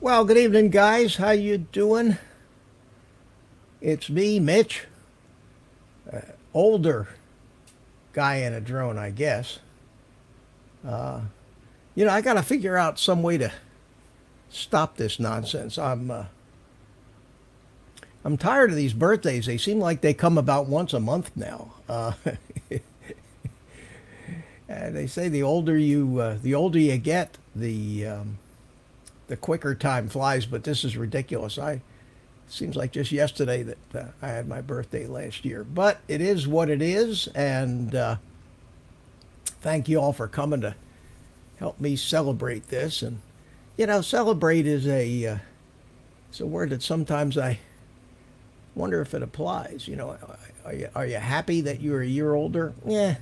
Well, good evening, guys. How you doing? It's me, Mitch, older guy in a drone, I guess. I got to figure out some way to stop this nonsense. I'm tired of these birthdays. They seem like they come about once a month now. And they say the older you get, the quicker time flies. But this is ridiculous. Seems like just yesterday that I had my birthday last year. But it is what it is, and thank you all for coming to help me celebrate this. And celebrate is it's a word that sometimes I wonder if it applies. Are you happy that you're a year older? Yeah.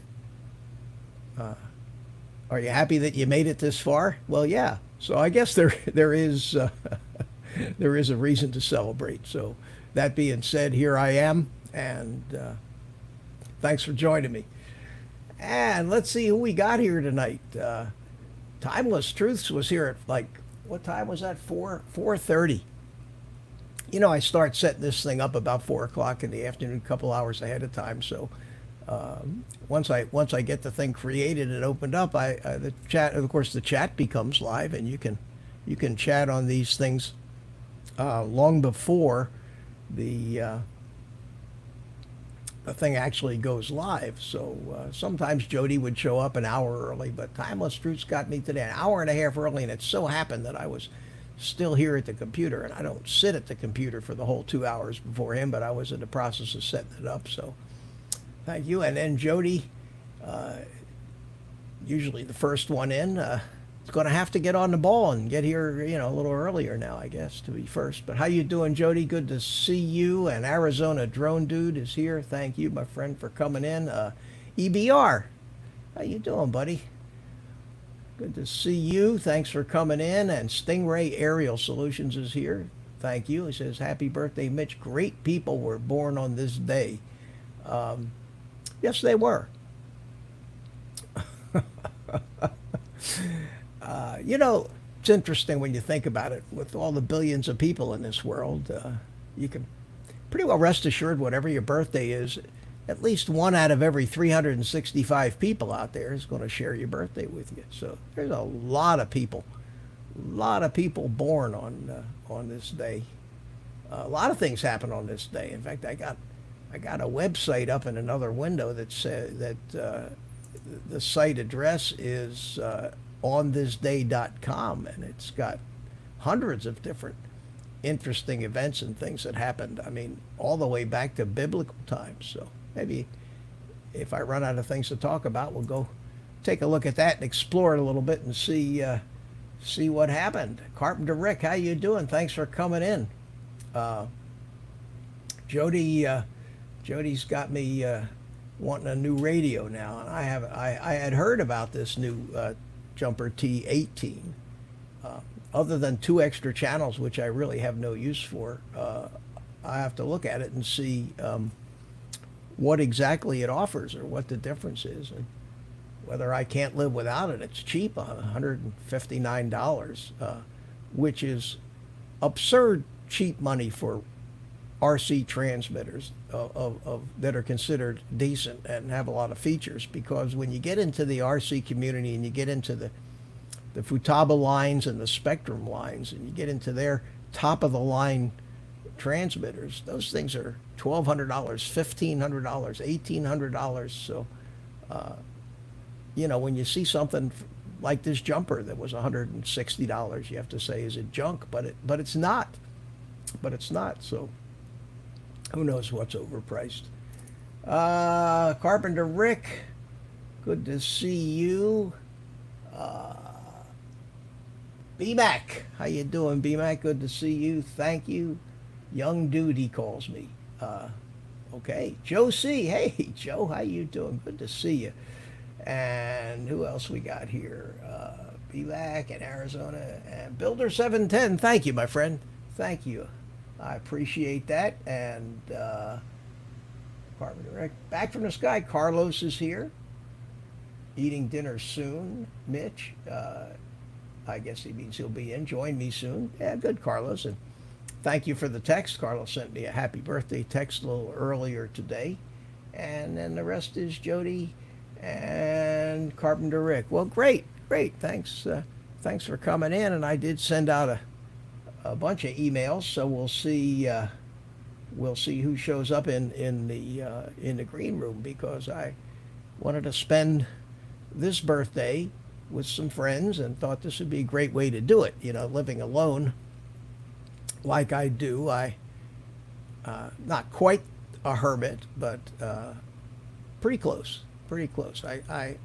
Are you happy that you made it this far? Well, yeah. So I guess there is there is a reason to celebrate. So that being said, here I am, and thanks for joining me. And let's see who we got here tonight. Timeless Truths was here at, like, what time was that? 4:30. I start setting this thing up about 4 o'clock in the afternoon, a couple hours ahead of time. So once I get the thing created and opened up, the chat, of course, the chat becomes live, and you can chat on these things long before the thing actually goes live. So sometimes Jody would show up an hour early, but Timeless Truths got me today an hour and a half early, and it so happened that I was still here at the computer, and I don't sit at the computer for the whole 2 hours before him, but I was in the process of setting it up. So thank you. And then Jody, usually the first one in, is going to have to get on the ball and get here, a little earlier now, I guess, to be first. But how you doing, Jody? Good to see you. And Arizona Drone Dude is here. Thank you, my friend, for coming in. EBR, how you doing, buddy? Good to see you. Thanks for coming in. And Stingray Aerial Solutions is here. Thank you. He says, happy birthday, Mitch. Great people were born on this day. Yes, they were. It's interesting when you think about it. With all the billions of people in this world, you can pretty well rest assured whatever your birthday is, at least one out of every 365 people out there is going to share your birthday with you. So there's a lot of people born on this day. A lot of things happen on this day. In fact, I got a website up in another window that said that the site address is onthisday.com, and it's got hundreds of different interesting events and things that happened. I mean, all the way back to biblical times. So maybe if I run out of things to talk about, we'll go take a look at that and explore it a little bit and see what happened. Carpenter Rick, how you doing? Thanks for coming in. Jody's got me wanting a new radio now, and I had heard about this new Jumper T18. Other than 2 extra channels, which I really have no use for, I have to look at it and see what exactly it offers or what the difference is, and whether I can't live without it. It's cheap, $159, which is absurd cheap money for RC transmitters that are considered decent and have a lot of features. Because when you get into the RC community and you get into the Futaba lines and the Spectrum lines, and you get into their top of the line transmitters, those things are $1,200, $1,500, $1,800. So, when you see something like this jumper that was $160, you have to say, is it junk? But it's not. But it's not. So, who knows what's overpriced? Carpenter Rick, good to see you. BMAC, how you doing, BMAC? Good to see you. Thank you. Young dude, he calls me. Okay. Joe C. Hey, Joe, how you doing? Good to see you. And who else we got here? BMAC in Arizona. And Builder 710. Thank you, my friend. Thank you. I appreciate that. And Carpenter Rick, back from the sky. Carlos is here. Eating dinner soon. Mitch, I guess he means he'll be in. Join me soon. Yeah, good, Carlos. And thank you for the text. Carlos sent me a happy birthday text a little earlier today. And then the rest is Jody and Carpenter Rick. Well, great. Thanks for coming in. And I did send out a bunch of emails, so we'll see who shows up in the green room, because I wanted to spend this birthday with some friends and thought this would be a great way to do it. Living alone like I do, I not quite a hermit, but pretty close. I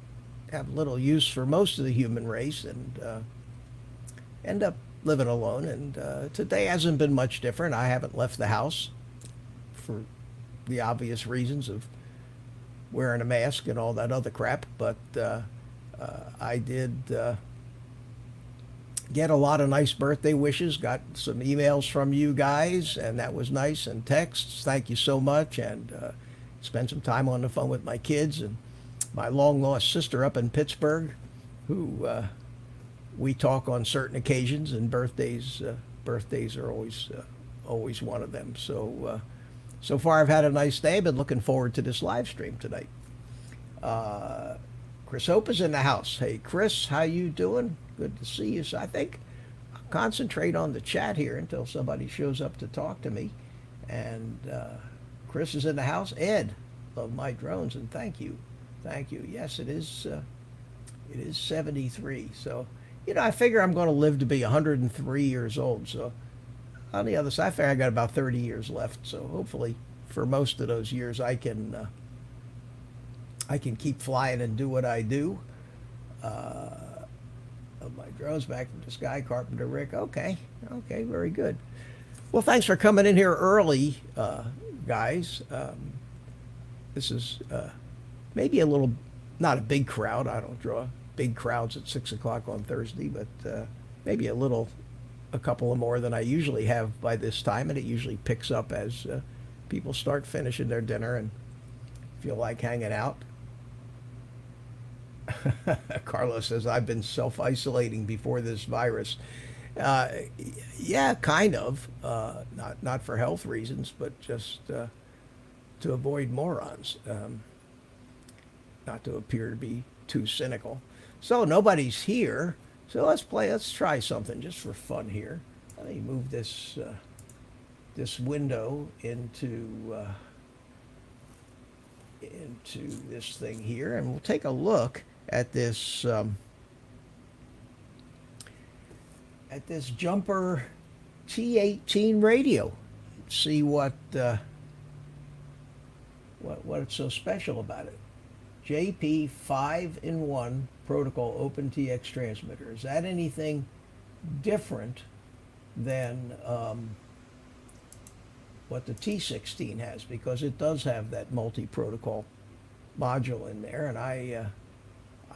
have little use for most of the human race, and end up living alone. And today hasn't been much different. I haven't left the house for the obvious reasons of wearing a mask and all that other crap, but I did get a lot of nice birthday wishes, got some emails from you guys, and that was nice, and texts. Thank you so much. And spent some time on the phone with my kids and my long-lost sister up in Pittsburgh, who we talk on certain occasions, and birthdays are always one of them. So so far I've had a nice day. I've been looking forward to this live stream tonight. Chris Hope is in the house. Hey, Chris, how you doing? Good to see you. So I think I'll concentrate on the chat here until somebody shows up to talk to me. And Chris is in the house. Ed, love my drones, and thank you. Yes, it is 73. So, I figure I'm going to live to be 103 years old. So on the other side, I figure I got about 30 years left. So hopefully for most of those years I can keep flying and do what I do. My drones back from the sky, Carpenter Rick. Okay, very good. Well, thanks for coming in here early, guys. This is maybe a little, not a big crowd. I don't draw big crowds at 6 o'clock on Thursday, but maybe a couple of more than I usually have by this time, and it usually picks up as people start finishing their dinner and feel like hanging out. Carlos says, I've been self-isolating before this virus. Yeah, kind of. Not for health reasons, but just to avoid morons. Not to appear to be too cynical. So nobody's here. So let's try something just for fun here. Let me move this window into this thing here, and we'll take a look at this Jumper T18 radio. See what it's so special about it. JP 5-in-1 protocol OpenTX transmitter. Is that anything different than what the T16 has? Because it does have that multi-protocol module in there, and I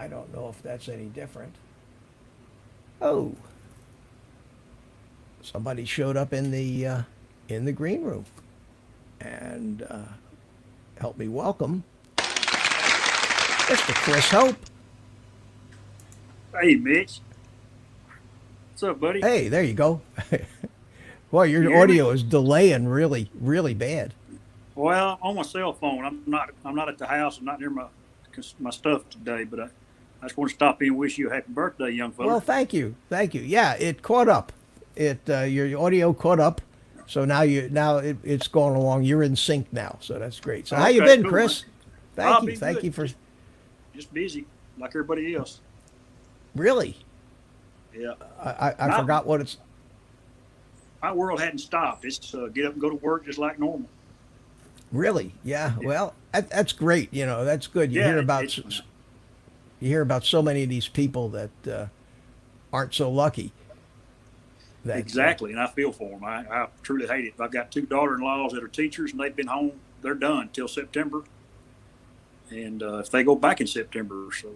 don't know if that's any different. Oh, somebody showed up in the green room and helped me welcome Mr. Chris Hope. Hey, Mitch. What's up, buddy? Hey, there you go. Well, You your hear me? audio is delaying really, really bad. Well, I'm on my cell phone. I'm not at the house. I'm not near my stuff today. But I just want to stop in and wish you a happy birthday, young Well, feller. thank you, thank you. Yeah, it caught up. Your audio caught up, so it's going along. You're in sync now, so that's great. So how you Okay, been, cool, man. Chris? Thank I'll you, be thank good. you for Just busy like everybody else. really. Yeah. I My forgot what it's. my world hadn't stopped. It's get up and go to work just like normal. Really, yeah. Yeah. Well, that's great. That's good. Yeah. It's You hear about so many of these people that aren't so lucky. That exactly, and I feel for them. I truly hate it. I've got two daughter-in-laws that are teachers, and they've been home. They're done till September, and if they go back in September, so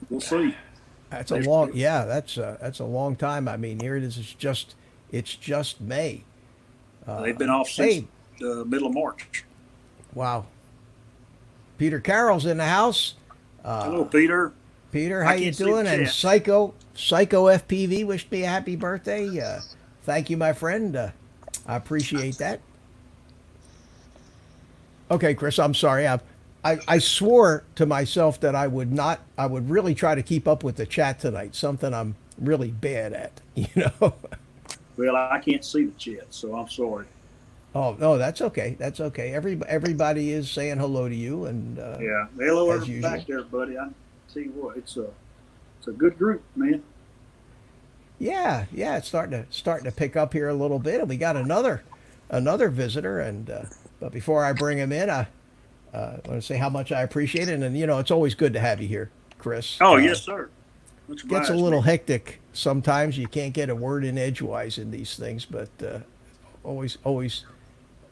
we'll see. that's a They, long. Yeah, that's a long time. I mean, here it is. It's just May. they've been off since Hey, the middle of March. wow. Peter Carroll's in the house. Hello, Peter. Peter, how I you can't see the doing? And chat. Psycho FPV wished me a happy birthday. Thank you, my friend. I appreciate that. Okay, Chris, I'm sorry. I swore to myself that I would not. I would really try to keep up with the chat tonight. Something I'm really bad at. Well, I can't see the chat, so I'm sorry. Oh no, that's okay. That's okay. Everybody is saying hello to you, and Yeah, hello, as usual. back there, buddy. I tell you what, it's a good group, man. Yeah, yeah, it's starting to pick up here a little bit, and we got another visitor. And but before I bring him in, I want to say how much I appreciate it, and it's always good to have you here, Chris. Oh, yes, sir. Much Gets a obliged, little man. hectic sometimes. You can't get a word in edgewise in these things, but always, always,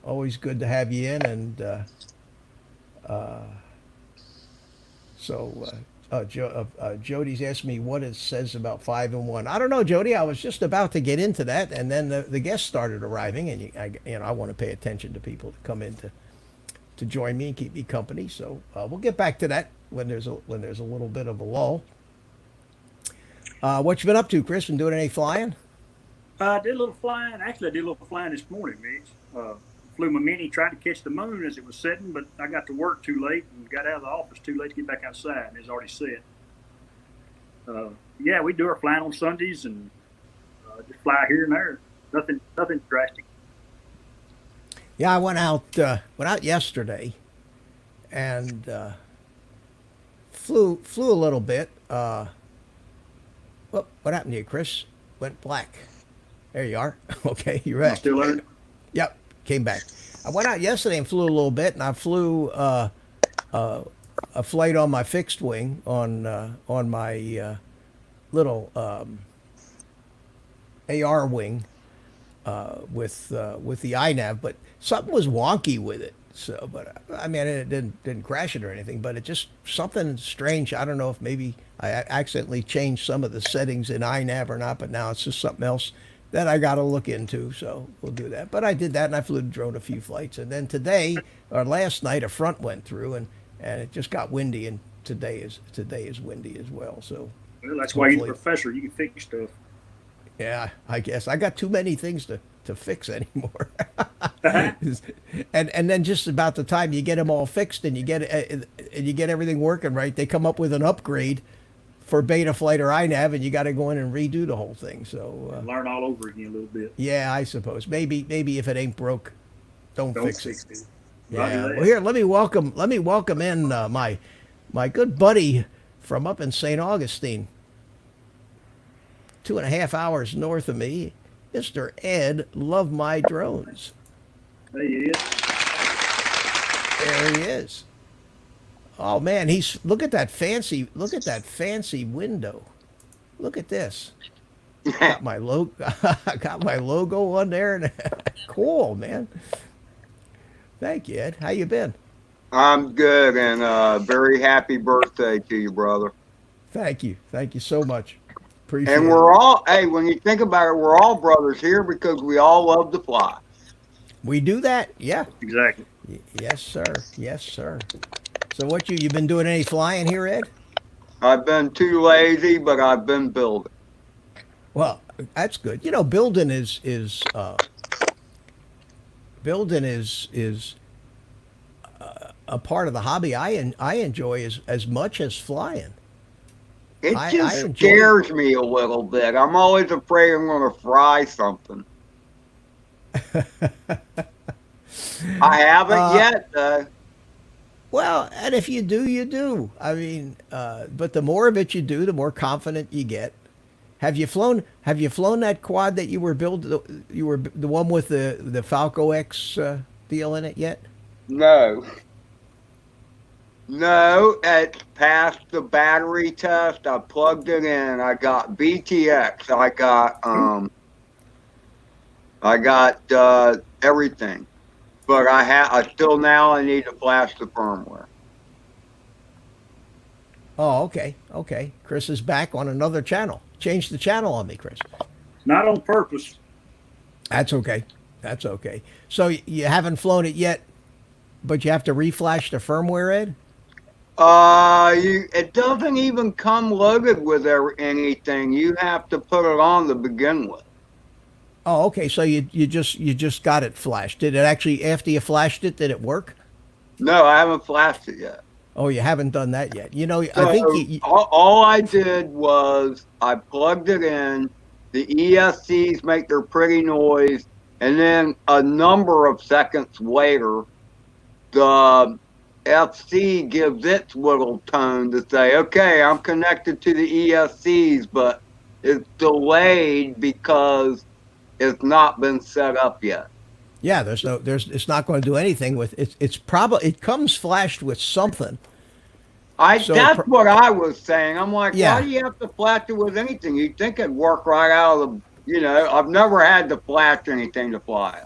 always good to have you in. And so Jody's asked me what it says about 5 and 1. I don't know, Jody. I was just about to get into that, and then the guests started arriving, and I want to pay attention to people that come in to join me and keep me company. So we'll get back to that when there's a little bit of a lull. What you been up to, Chris? Been doing any flying? I did a little flying. Actually, I did a little flying this morning, Mitch. Flew my mini, tried to catch the moon as it was setting, but I got to work too late and got out of the office too late to get back outside, and it's already set. Yeah, we do our flying on Sundays and just fly here and there. Nothing drastic. Yeah, I went out yesterday and flew a little bit. What happened to you, Chris? Went black. There you are. Okay, you're I'm back. still learning. Yep, came back. I went out yesterday and flew a little bit, and I flew a flight on my fixed wing on my little AR wing with the iNav, but something was wonky with it. So, but I mean, it didn't crash it or anything, but it just something strange. I don't know if maybe I accidentally changed some of the settings in iNav or not, but now it's just something else that I got to look into. So we'll do that. But I did that, and I flew the drone a few flights, and then today or last night a front went through, and it just got windy, and today is windy as well. So Well, that's why you're the hopefully, professor. You can fix stuff. yeah, I guess I got too many things to fix anymore. And then just about the time you get them all fixed and you get everything working right, they come up with an upgrade for Beta Flight or iNav, and you got to go in and redo the whole thing. So Learn all over again a little bit. yeah, I suppose maybe if it ain't broke, don't Don't fix it. fix it. Roger Yeah. Well, that. here let me welcome in my good buddy from up in St. Augustine, 2.5 hours north of me, Mr. Ed Love My Drones. There he is. There he is. Oh man, look at that fancy window. Look at this. Got my logo got my logo on there and cool, man. Thank you, Ed. How you been? I'm good, and very happy birthday to you, brother. Thank you. Thank you so much. Appreciate And it. we're all, hey, when you think about it, we're all brothers here because we all love to fly. We do that? Yeah. Exactly. Yes, sir. Yes, sir. So what you been doing any flying here, Ed? I've been too lazy, but I've been building. Well, that's good. You know, building is a part of the hobby I enjoy as much as flying. It I just enjoy. scares me a little bit. I'm always afraid I'm going to fry something. I haven't yet, though. Well, and if you do, you do. I mean, but the more of it you do, the more confident you get. Have you flown? Have you flown that quad that you were You were the one with the Falco X deal in it yet? No. No, it passed the battery test. I plugged it in. I got BTX. I got everything. But I still now I need to flash the firmware. Oh, okay, okay. Chris is back on another channel. Change the channel on me, Chris. Not on purpose. That's okay. That's okay. So you haven't flown it yet, but you have to reflash the firmware, Ed? It doesn't even come loaded with anything. You have to put it on to begin with. Oh, okay. So you just got it flashed. Did it actually after you flashed it, did it work? No, I haven't flashed it yet. Oh, you haven't done that yet. You know, So I think all I did was I plugged it in. The ESCs make their pretty noise, and then a number of seconds later, the FC gives its little tone to say, "Okay, I'm connected to the ESCs, but it's delayed because it's not been set up yet." yeah, it's not going to do anything with it. It comes flashed with something. That's what I was saying. I'm like, Yeah. why do you have to flash it with anything? You'd think it'd work right out of the, I've never had to flash anything to fly it.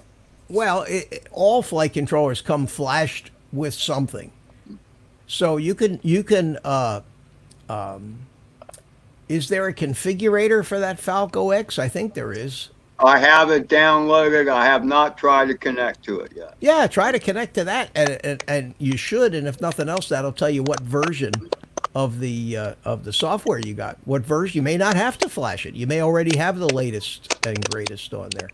Well, all flight controllers come flashed with something. So you can is there a configurator for that Falco X? I think there is. I have it downloaded. I have not tried to connect to it yet. Yeah, try to connect to that, and you should. And if nothing else, that'll tell you what version of the software you got. What version? You may not have to flash it. You may already have the latest and greatest on there.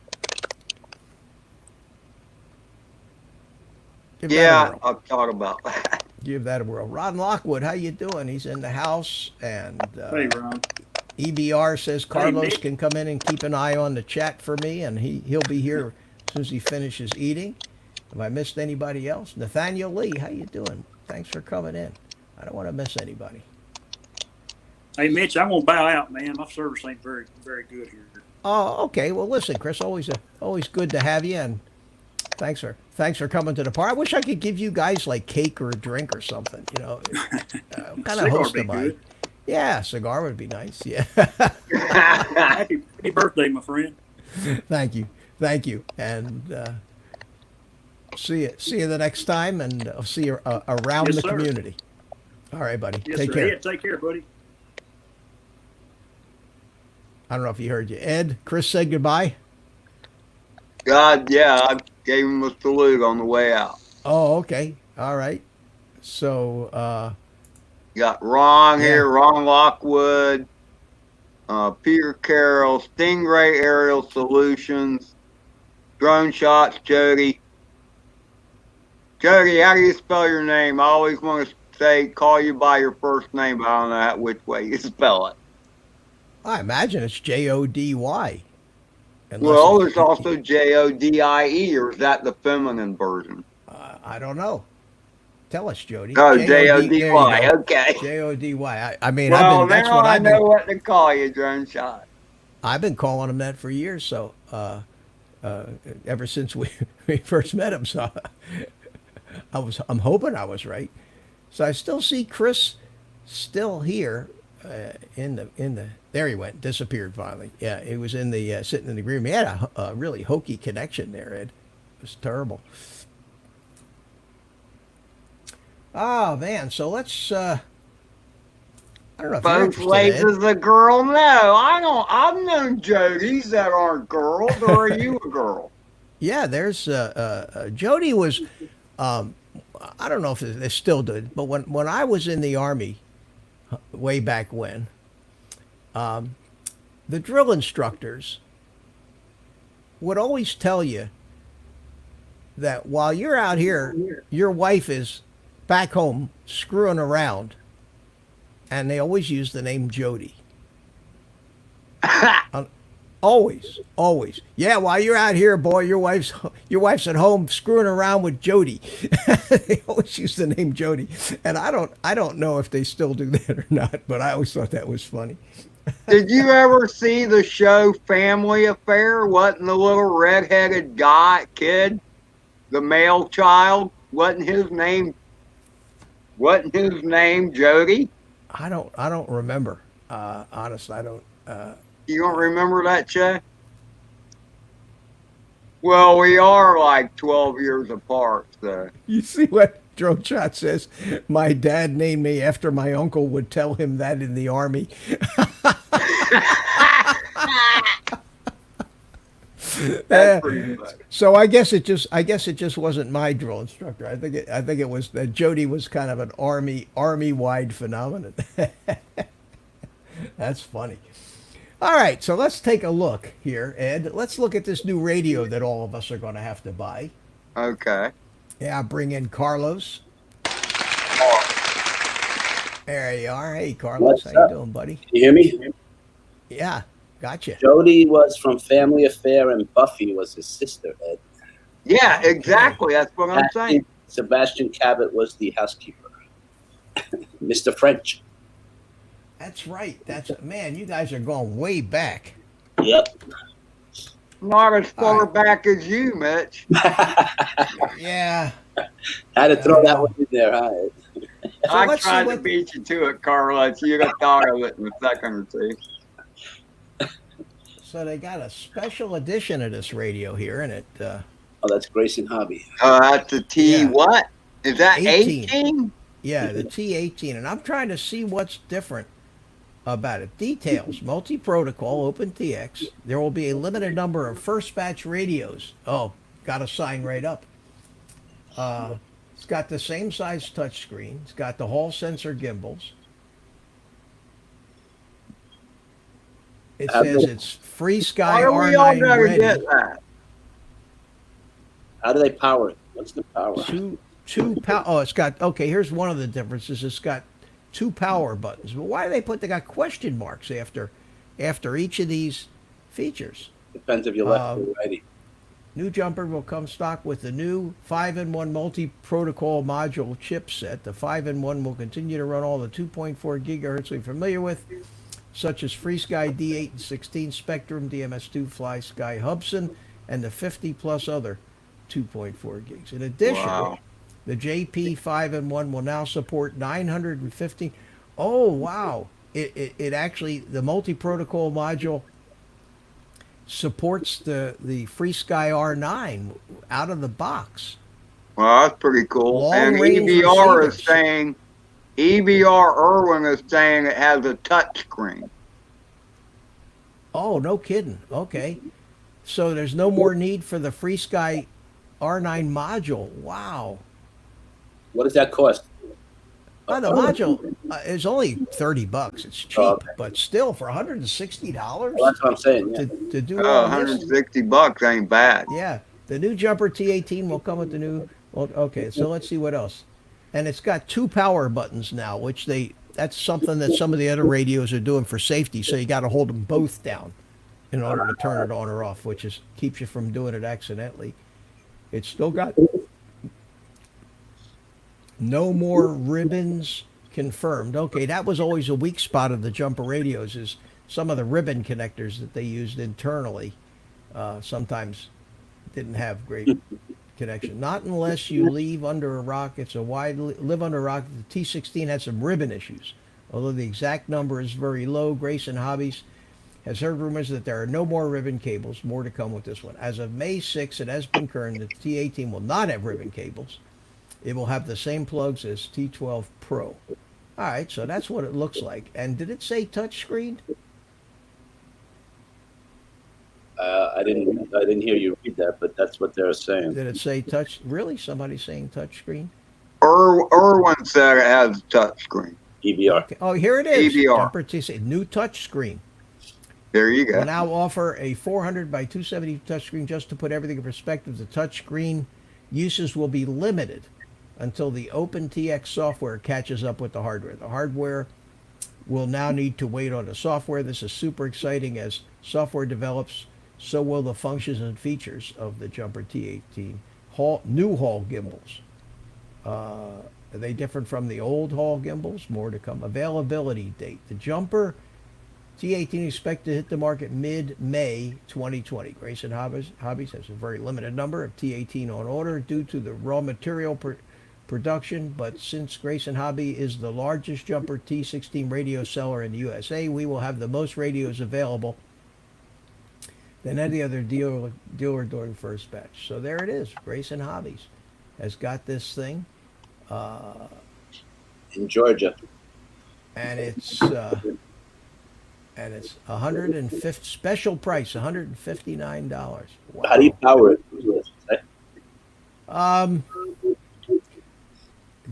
Give that a Yeah, whirl. I've thought about that. Give that a whirl. Ron Lockwood, how you doing? He's in the house, and Hey, Ron. EBR says Carlos Nick. can come in and keep an eye on the chat for me, and he'll be here as soon as he finishes eating. Have I missed anybody else? Nathaniel Lee, how you doing? Thanks for coming in. I don't want to miss anybody. Hey, Mitch, I'm gonna bow out, man. My service ain't very, very good here. Oh, okay. Well, listen, Chris, always good to have you, and thanks for coming to the party. I wish I could give you guys like cake or a drink or something. You know, what kind of Cigar host be am I? good. Yeah, cigar would be nice. Yeah. Happy birthday, my friend. Thank you, and see you the next time, and I'll see you around Yes, the sir. community. All right, buddy. Yes, Take sir. care. Yeah, take care, buddy. I don't know if you heard you, Ed. Chris said goodbye. God, yeah, I gave him a salute on the way out. Oh, okay. All right. So, Got Ron Yeah. here, Ron Lockwood, Peter Carroll, Stingray Aerial Solutions, Drone Shots, Jody. Jody, how do you spell your name? I always want to call you by your first name, but I don't know which way you spell it. I imagine it's Jody. Well, there's also Jodie, or is that the feminine version? I don't know. Tell us, Jody. Oh, Jody. Jody. Okay. Jody. I mean, Well, that's now what I know what to call you, Drone Shot. I've been calling him that for years. So, ever since we first met him, so I'm hoping I was right. So I still see Chris still here in the there he went, disappeared finally. Yeah, he was in the sitting in the green room. He had a really hokey connection there, Ed. It was terrible. Oh man, so let's I don't know if you're Both interested, ways Ed. is a girl. No, I don't. I've known Jodies that aren't girls. Or are you a girl? Yeah, there's Jody was. I don't know if they still do it, but when I was in the army, way back when, the drill instructors would always tell you that while you're out here, your wife is back home screwing around, and they always use the name Jody. Always, always. Yeah, while you're out here, boy, your wife's at home screwing around with Jody. They always use the name Jody, and I don't know if they still do that or not, but I always thought that was funny. Did you ever see the show Family Affair? Wasn't the little redheaded kid, the male child? Wasn't his name? Wasn't his name Jody? I don't remember. Honest, I don't. You don't remember that show? Well, we are like 12 years apart, so. You see what Drone Shot says? My dad named me after my uncle would tell him that in the army. That's pretty funny. So I guess it just wasn't my drill instructor. I think it was that Jody was kind of an army wide phenomenon. That's funny. All right, so let's take a look here, Ed. Let's look at this new radio that all of us are going to have to buy. Okay. Yeah, bring in Carlos. There you are. Hey, Carlos, What's how up? you doing, buddy? You hear me? Yeah, gotcha. Jody was from Family Affair, and Buffy was his sister, Ed. Yeah, exactly. That's what I'm saying. Sebastian Cabot was the housekeeper. Mr. French. That's right. Man, you guys are going way back. Yep. Not as far back as you, Mitch. Yeah. Had to throw that one in there, huh? Ed? I let's see tried to what- beat you to it, Carlos. You'd have thought of it in a second or two. So they got a special edition of this radio here, and it Oh, that's Grayson Hobby. That's a T. Yeah. What is that? 18. 18? yeah, the T18, and I'm trying to see what's different about it. Details: multi-protocol, OpenTX. There will be a limited number of first batch radios. Oh, got a sign right up. It's got the same size touchscreen. It's got the Hall sensor gimbals. It says it's Free Sky Why are we all R9 gonna ready. get that? How do they power it? What's the power? Two power. Oh, it's got. Okay, here's one of the differences. It's got two power buttons. But why do they got question marks after each of these features? Depends if you're left or righty. New jumper will come stock with the new 5-in-1 multi-protocol module chipset. The 5-in-1 will continue to run all the 2.4 gigahertz we're familiar with, such as FreeSky D8 and 16 Spectrum, DMS2 Fly Sky Hubson, and the 50 plus other 2.4 gigs. In addition, Wow. the JP 5-in-1 will now support 915. Oh, wow. It actually, the multi-protocol module supports the FreeSky R9 out of the box. Well, that's pretty cool. Long And range EBR receivers. is saying, EBR Irwin is saying it has a touch screen. Oh, no kidding. Okay. So there's no more need for the FreeSky R9 module. Wow. What does that cost? Well, the module is only $30. It's cheap, Oh, okay. but still for $160 Well, that's what I'm saying. Yeah. to do Oh, all this. $160 ain't bad. Yeah, the new jumper T18 will come with the new. Well, okay, so let's see what else. And it's got two power buttons now, which that's something that some of the other radios are doing for safety. So you got to hold them both down in order to turn it on or off, which keeps you from doing it accidentally. It's still got no more ribbons confirmed. Okay, that was always a weak spot of the jumper radios, is some of the ribbon connectors that they used internally sometimes didn't have great connection. Not unless you live under a rock. It's a live under a rock. The T16 had some ribbon issues, although the exact number is very low. Grayson Hobbies has heard rumors that there are no more ribbon cables. More to come with this one. As of May 6th, it has been confirmed that the T18 will not have ribbon cables. It will have the same plugs as T12 Pro. All right, so that's what it looks like. And did it say touchscreen? I didn't hear you read that, but that's what they're saying. Did it say touch? Really? Somebody's saying touchscreen? Irwin said it has a touchscreen. EBR. Okay. Oh, here it is. EBR. Jumper TC, new touchscreen. There you Will go. now offer a 400 by 270 touchscreen. Just to put everything in perspective, the touchscreen uses will be limited until the OpenTX software catches up with the hardware. The hardware will now need to wait on the software. This is super exciting. As software develops, so will the functions and features of the Jumper T18 new Hall gimbals. Are they different from the old Hall gimbals? More to come. Availability date. The Jumper T18 is expected to hit the market mid-May 2020. Grayson Hobbies has a very limited number of T18 on order due to the raw material production, but since Grayson Hobby is the largest Jumper T16 radio seller in the USA, we will have the most radios available than any other dealer during first batch. So there it is. Grayson Hobbies has got this thing, In Georgia. and it's 150 special price, $159. Wow. How do you power it? Um,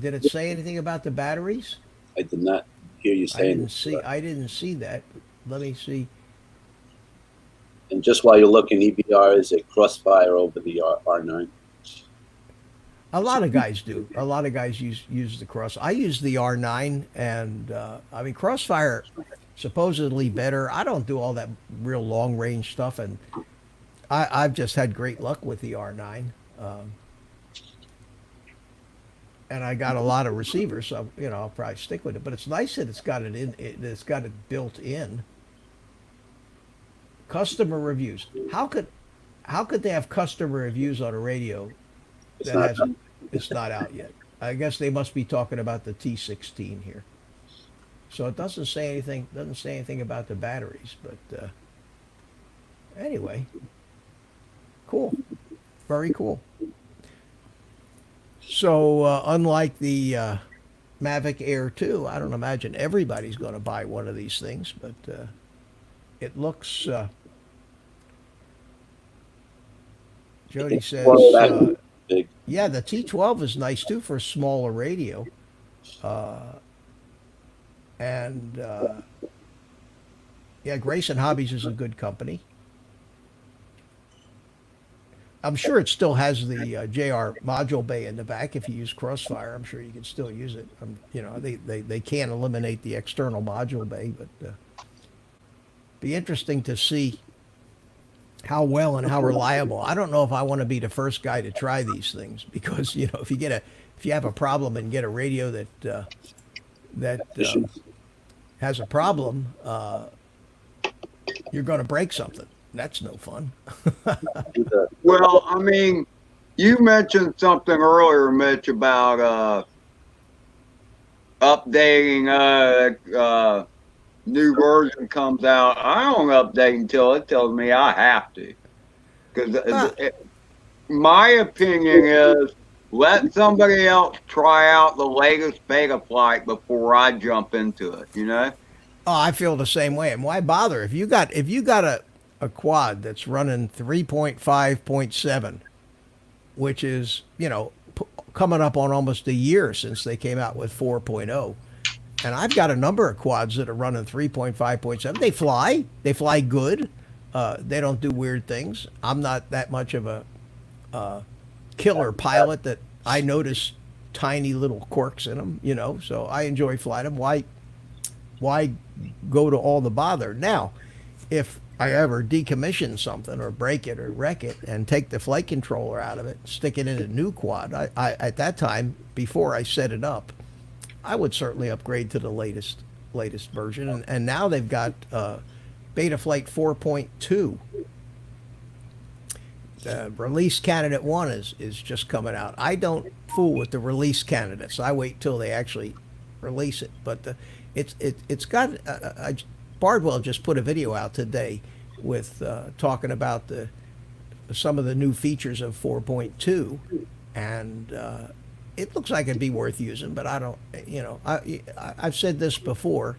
did it say anything about the batteries? I did not hear you saying. I didn't see that. Let me see. And just while you're looking, EBR is a crossfire over the R9. A lot of guys do. A lot of guys use the cross. I use the R9, and I mean Crossfire supposedly better. I don't do all that real long range stuff, and I've just had great luck with the R9. And I got a lot of receivers, so I'll probably stick with it. But it's nice that it's got it built in. Customer reviews. How could they have customer reviews on a radio It's that not hasn't? It's not out yet. I guess they must be talking about the T16 here. So it doesn't say anything. Doesn't say anything about the batteries. But anyway, cool. Very cool. So unlike the Mavic Air 2, I don't imagine everybody's going to buy one of these things, but it looks. Jody says, big. yeah, the T12 is nice too for a smaller radio, and yeah, Grayson Hobbies is a good company. I'm sure it still has the JR module bay in the back. If you use Crossfire, I'm sure you can still use it. They can't eliminate the external module bay, but be interesting to see how well and how reliable. I don't know if I want to be the first guy to try these things because if you have a problem and get a radio that has a problem, you're going to break something. That's no fun. Well, I mean, you mentioned something earlier, Mitch, about updating. New version comes out. I don't update until it tells me I have to. Because my opinion is let somebody else try out the latest beta flight before I jump into it. Oh, I feel the same way. And why bother if you got a quad that's running 3.5.7, which is, coming up on almost a year since they came out with 4.0. And I've got a number of quads that are running 3.5.7. They fly good. They don't do weird things. I'm not that much of a killer pilot that I notice tiny little quirks in them, so I enjoy flying them. Why go to all the bother? Now, if I ever decommission something or break it or wreck it and take the flight controller out of it, stick it in a new quad, I at that time, before I set it up, I would certainly upgrade to the latest version. And now they've got Betaflight 4.2. The release candidate 1 is just coming out. I don't fool with the release candidates. I wait till they actually release it. But it's got Bardwell just put a video out today with talking about some of the new features of 4.2, and it looks like it'd be worth using, but I don't, I've said this before,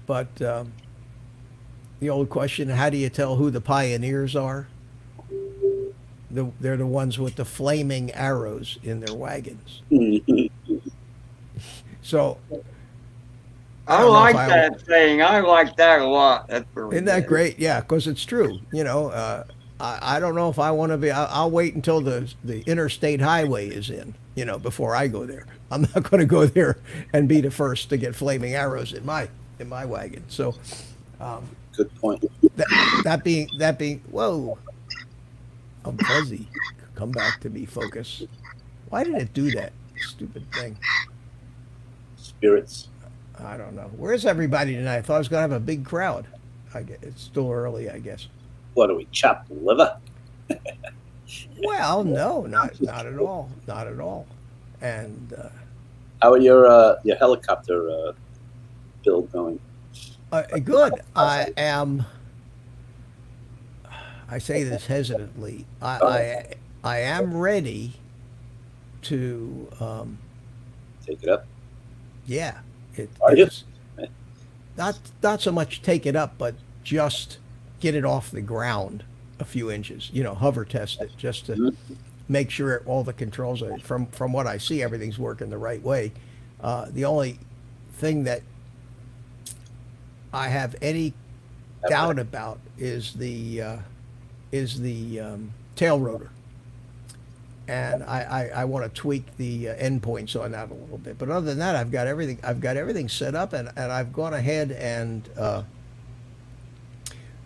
but the old question, how do you tell who the pioneers are? They're the ones with the flaming arrows in their wagons. So I don't know like if I- that saying. I like that a lot. That's really isn't that good. great? Yeah, because it's true. I don't know if I want to be. I'll wait until the interstate highway is in, before I go there. I'm not going to go there and be the first to get flaming arrows in my wagon. So Good point. that being, whoa, I'm fuzzy. Come back to me, focus. Why did it do that stupid thing? Spirits. I don't know. Where's everybody tonight? I thought I was going to have a big crowd. It's still early, I guess. What are we, chopped liver? Well, no, not at all, not at all. And How are your helicopter build going? good. I say this hesitantly. I am ready to. Take it up. Yeah, Are you? it's not so much take it up, but just get it off the ground a few inches. Hover test it just to make sure all the controls are from what I see, everything's working the right way. The only thing that I have any doubt about is the tail rotor, and I want to tweak the endpoints on that a little bit. But other than that, I've got everything set up, and I've gone ahead and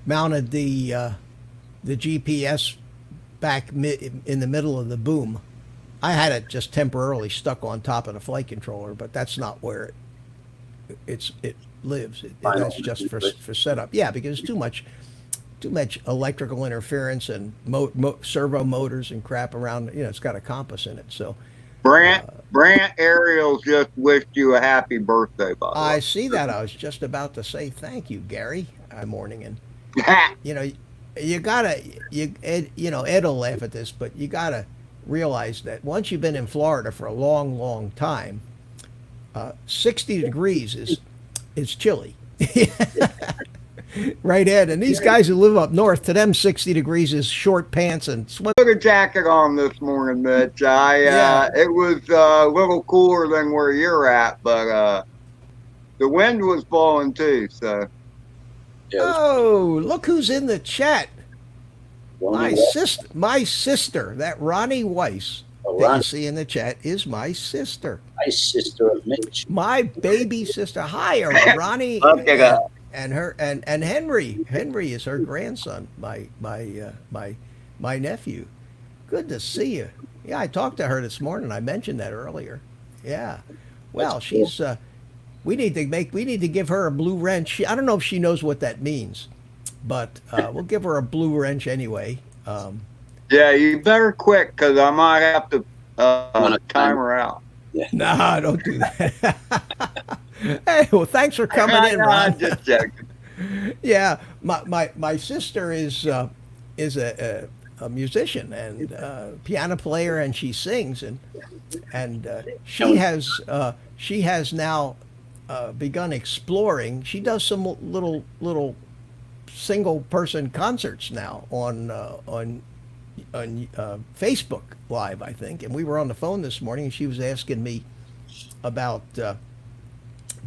mounted the GPS back in the middle of the boom. I had it just temporarily stuck on top of the flight controller, but that's not where it lives. That's just for setup. Yeah, because too much electrical interference and servo motors and crap around. It's got a compass in it. So Brant Ariel just wished you a happy birthday, by the I way. see that. I was just about to say thank you, Gary. Morning, and you gotta Ed will laugh at this, but you gotta realize that once you've been in Florida for a long, long time, 60 degrees is chilly. Right, Ed? And these guys who live up north, to them 60 degrees is short pants and swim. Put a jacket on this morning, Mitch. Yeah. It was a little cooler than where you're at, but the wind was blowing too. So Yeah, it was Oh, look who's in the chat. Ronnie My sister, that Ronnie Weiss Oh, that you Ronnie. see in the chat is my sister. my sister of Mitch. My baby sister. Hi, Ronnie. Look at that. And her and Henry. Henry is her grandson, my nephew. Good to see you. Yeah, I talked to her this morning. I mentioned that earlier. Yeah. Well, That's cool. she's we need to give her a blue wrench. I don't know if she knows what that means, but we'll give her a blue wrench anyway. yeah, you better quit because I might have to Wanna time her out. Nah, don't do that. Hey, well, thanks for coming in, I'm Ron. just joking. Yeah, my sister is a musician and piano player, and she sings, and she has now begun exploring. She does some little single person concerts now on Facebook Live, I think. And we were on the phone this morning, and she was asking me about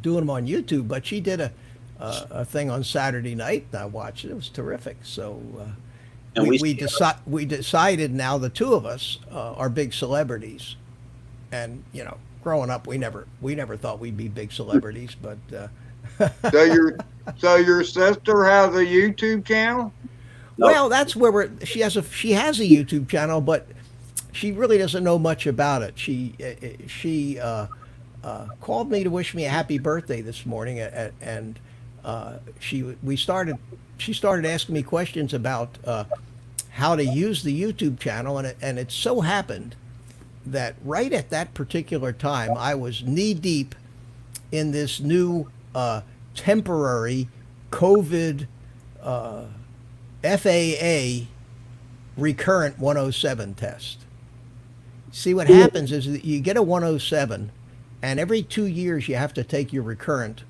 doing them on YouTube. But she did a thing on Saturday night, and I watched it. It was terrific. So And we decided now the two of us are big celebrities, and growing up we never thought we'd be big celebrities, but So your sister has a YouTube channel? No. well, that's where she has a YouTube channel, but she really doesn't know much about it. She called me to wish me a happy birthday this morning, and she started asking me questions about how to use the YouTube channel, and it so happened that right at that particular time I was knee deep in this new temporary COVID FAA Recurrent 107 test. See, what happens is that you get a 107, and every 2 years you have to take your recurrent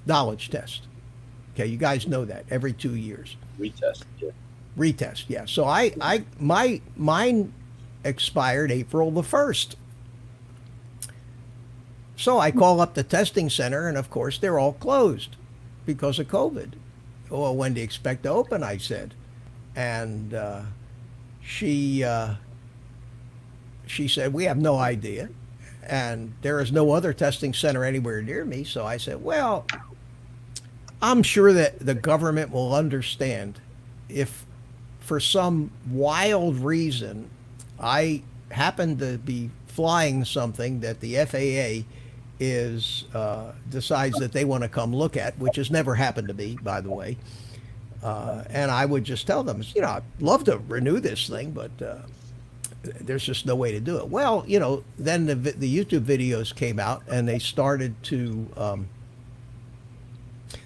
knowledge test. Okay, you guys know that every 2 years. Retest. Yeah. Retest, yeah. So mine expired April the 1st. So I call up the testing center, and of course they're all closed because of COVID. Well, when do you expect to open? I said, and she said, we have no idea, and there is no other testing center anywhere near me. So I said, well, I'm sure that the government will understand if for some wild reason I happen to be flying something that the FAA is decides that they want to come look at, which has never happened to me, by the way. And I would just tell them, I'd love to renew this thing, but there's just no way to do it. Well, then the YouTube videos came out, and they started to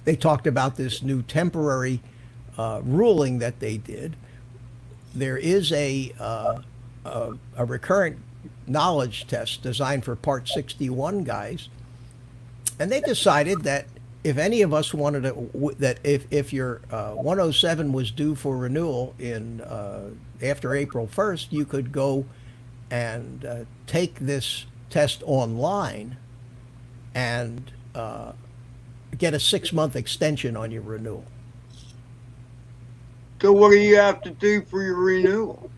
they talked about this new temporary ruling that they did. There is a recurrent knowledge test designed for Part 61 guys, and they decided that if any of us wanted to, that if your 107 was due for renewal in after April 1st, you could go and take this test online and get a 6-month extension on your renewal. So what do you have to do for your renewal?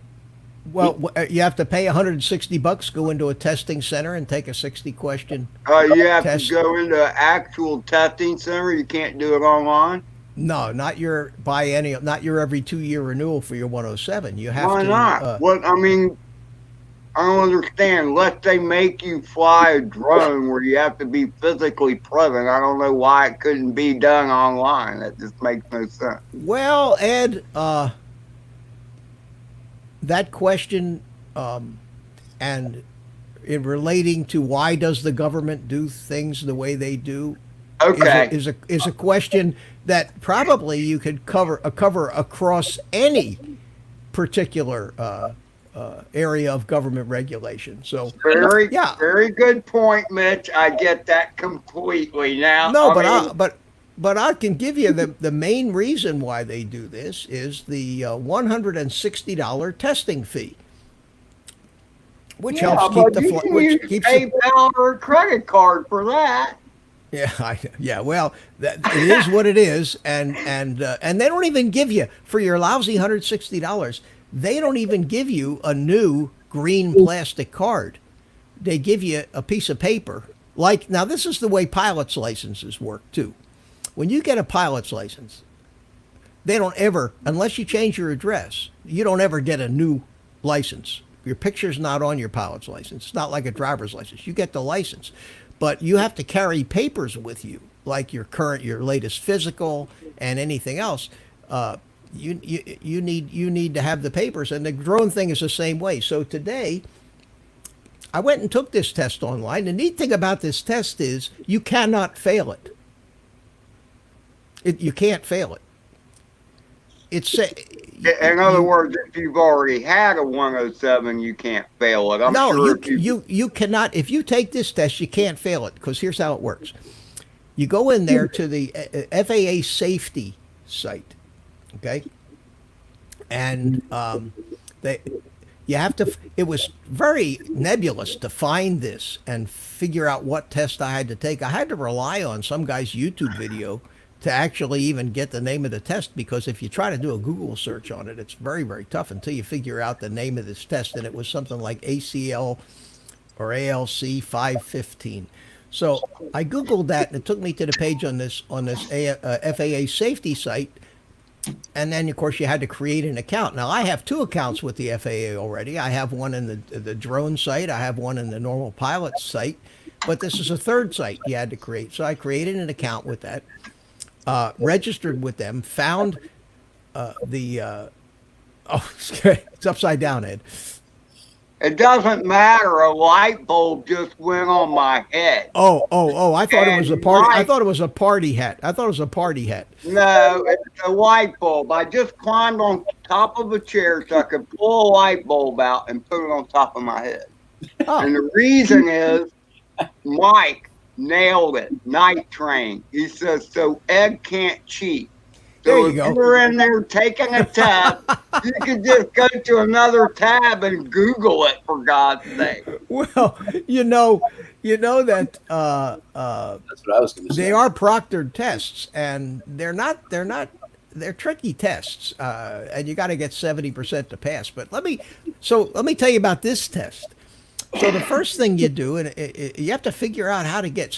Well, you have to pay $160, go into a testing center and take a 60-question You have test. to go into an actual testing center. You can't do it online. No, not your not your every 2-year renewal for your 107. You have Why to. not? I don't understand. Unless they make you fly a drone where you have to be physically present, I don't know why it couldn't be done online. That just makes no sense. Well, Ed, that question, and in relating to why does the government do things the way they do, Okay. is a question that probably you could cover across any particular area of government regulation. So Very, yeah. very good point, Mitch. I get that completely now. No, I mean, but I can give you the main reason why they do this is the $160 testing fee, which helps keep the you can which use keeps PayPal or a credit card for that. Yeah, well, it is what it is, and they don't even give you for your lousy $160. They don't even give you a new green plastic card. They give you a piece of paper. Like, now this is the way pilot's licenses work too. When you get a pilot's license, they don't ever, unless you change your address, you don't ever get a new license. Your picture's not on your pilot's license. It's not like a driver's license. You get the license, but you have to carry papers with you, like your latest physical and anything else. You need to have the papers, and the drone thing is the same way. So today, I went and took this test online. The neat thing about this test is you cannot fail it. You can't fail it. In other words, if you've already had a 107, you can't fail it. I'm sure you cannot. If you take this test, you can't fail it, because here's how it works. You go in there to the FAA safety site, okay, and you have to. It was very nebulous to find this and figure out what test I had to take. I had to rely on some guy's YouTube video to actually even get the name of the test, because if you try to do a Google search on it, it's very, very tough until you figure out the name of this test. And it was something like ACL or ALC 515. So I Googled that, and it took me to the page on this FAA safety site. And then, of course, you had to create an account. Now, I have 2 accounts with the FAA already. I have one in the drone site. I have one in the normal pilot site. But this is a 3rd site you had to create. So I created an account with that. Registered with them, found it's upside down, Ed. It doesn't matter. A light bulb just went on my head. Oh! I thought it was a And party. I Mike- thought it was a party hat. I thought it was a party hat. No, it's a light bulb. I just climbed on top of a chair so I could pull a light bulb out and put it on top of my head. Oh, And the reason is Mike nailed it. Night train. He says, so Ed can't cheat. There So you if go. you're in there taking a tab, you could just go to another tab and Google it, for God's sake. well, you know that That's what I was going to say. they are proctored tests, and they're tricky tests, and you got to get 70% to pass. But let me tell you about this test. So the first thing you do, and you have to figure out how to get.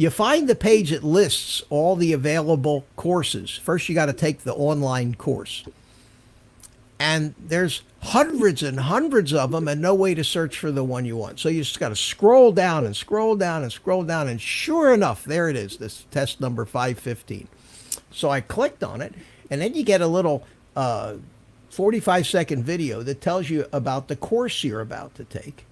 You find the page that lists all the available courses. First, you got to take the online course, and there's hundreds and hundreds of them, and no way to search for the one you want. So you just got to scroll down and scroll down and scroll down, and sure enough, there it is. This test number 515. So I clicked on it, and then you get a little 45-second video that tells you about the course you're about to take,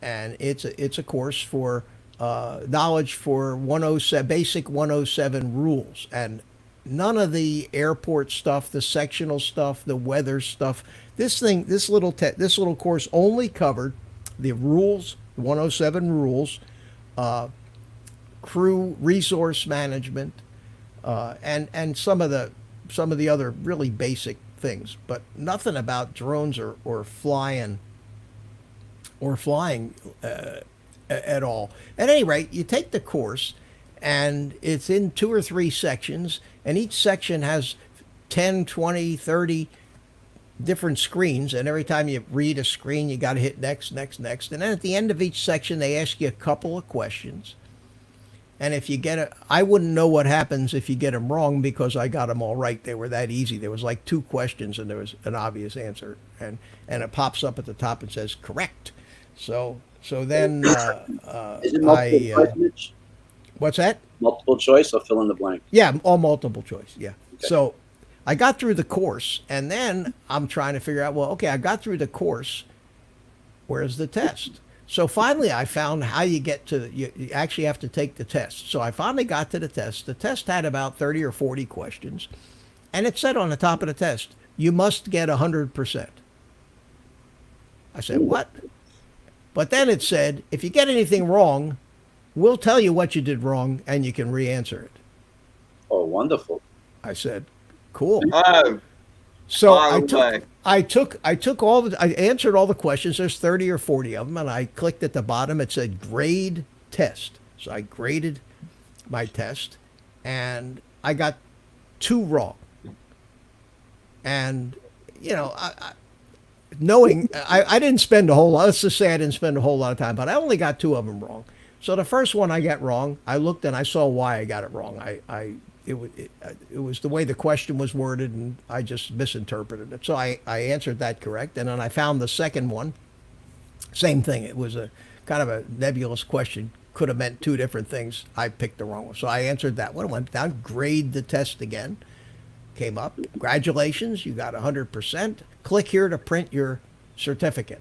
and it's a course for knowledge for 107 basic 107 rules, and none of the airport stuff, the sectional stuff, the weather stuff. This little course only covered the rules, 107 rules, crew resource management, and some of the other really basic things, but nothing about drones or flying at all. At any rate, you take the course, and it's in 2 or 3 sections, and each section has 10, 20, 30 different screens, and every time you read a screen, you got to hit next, next, next. And then at the end of each section, they ask you a couple of questions. And if you get I wouldn't know what happens if you get them wrong, because I got them all right. They were that easy. There was like 2 questions, and there was an obvious answer, and it pops up at the top and says correct. So then Is it multiple choice, Mitch? what's that? Multiple choice or fill in the blank? Yeah, all multiple choice. Yeah. Okay. So I got through the course, and then I'm trying to figure out, well, okay, I got through the course. Where's the test? So finally, I found how you get to, you actually have to take the test. So I finally got to the test. The test had about 30 or 40 questions, and it said on the top of the test, you must get 100%. I said, what? But then it said, if you get anything wrong, we'll tell you what you did wrong, and you can re-answer it. Oh, wonderful. I said, cool. Oh, So by the way. I answered all the questions. There's 30 or 40 of them, and I clicked at the bottom. It said grade test. So I graded my test, and I got 2 wrong. And I didn't spend a whole lot. Let's just say I didn't spend a whole lot of time, but I only got 2 of them wrong. So the first one I got wrong. I looked and I saw why I got it wrong. It was the way the question was worded, and I just misinterpreted it. So I answered that correct, and then I found the second one. Same thing. It was a kind of a nebulous question. Could have meant 2 different things. I picked the wrong one. So I answered that one. Went down, grade the test again. Came up. Congratulations, you got 100%. Click here to print your certificate.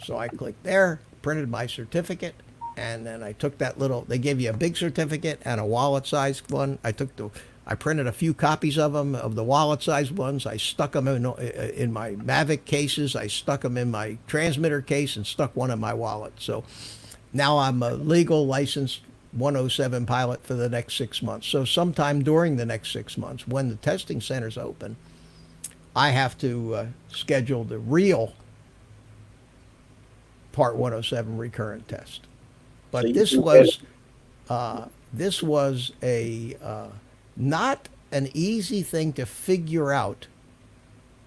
So I clicked there, printed my certificate, and then I took that they gave you a big certificate and a wallet-sized one. I printed a few copies of them, of the wallet-sized ones. I stuck them in my Mavic cases. I stuck them in my transmitter case and stuck one in my wallet. So now I'm a legal licensed 107 pilot for the next 6 months. So sometime during the next 6 months, when the testing center's open, I have to schedule the real Part 107 recurrent test. But So this was a not an easy thing to figure out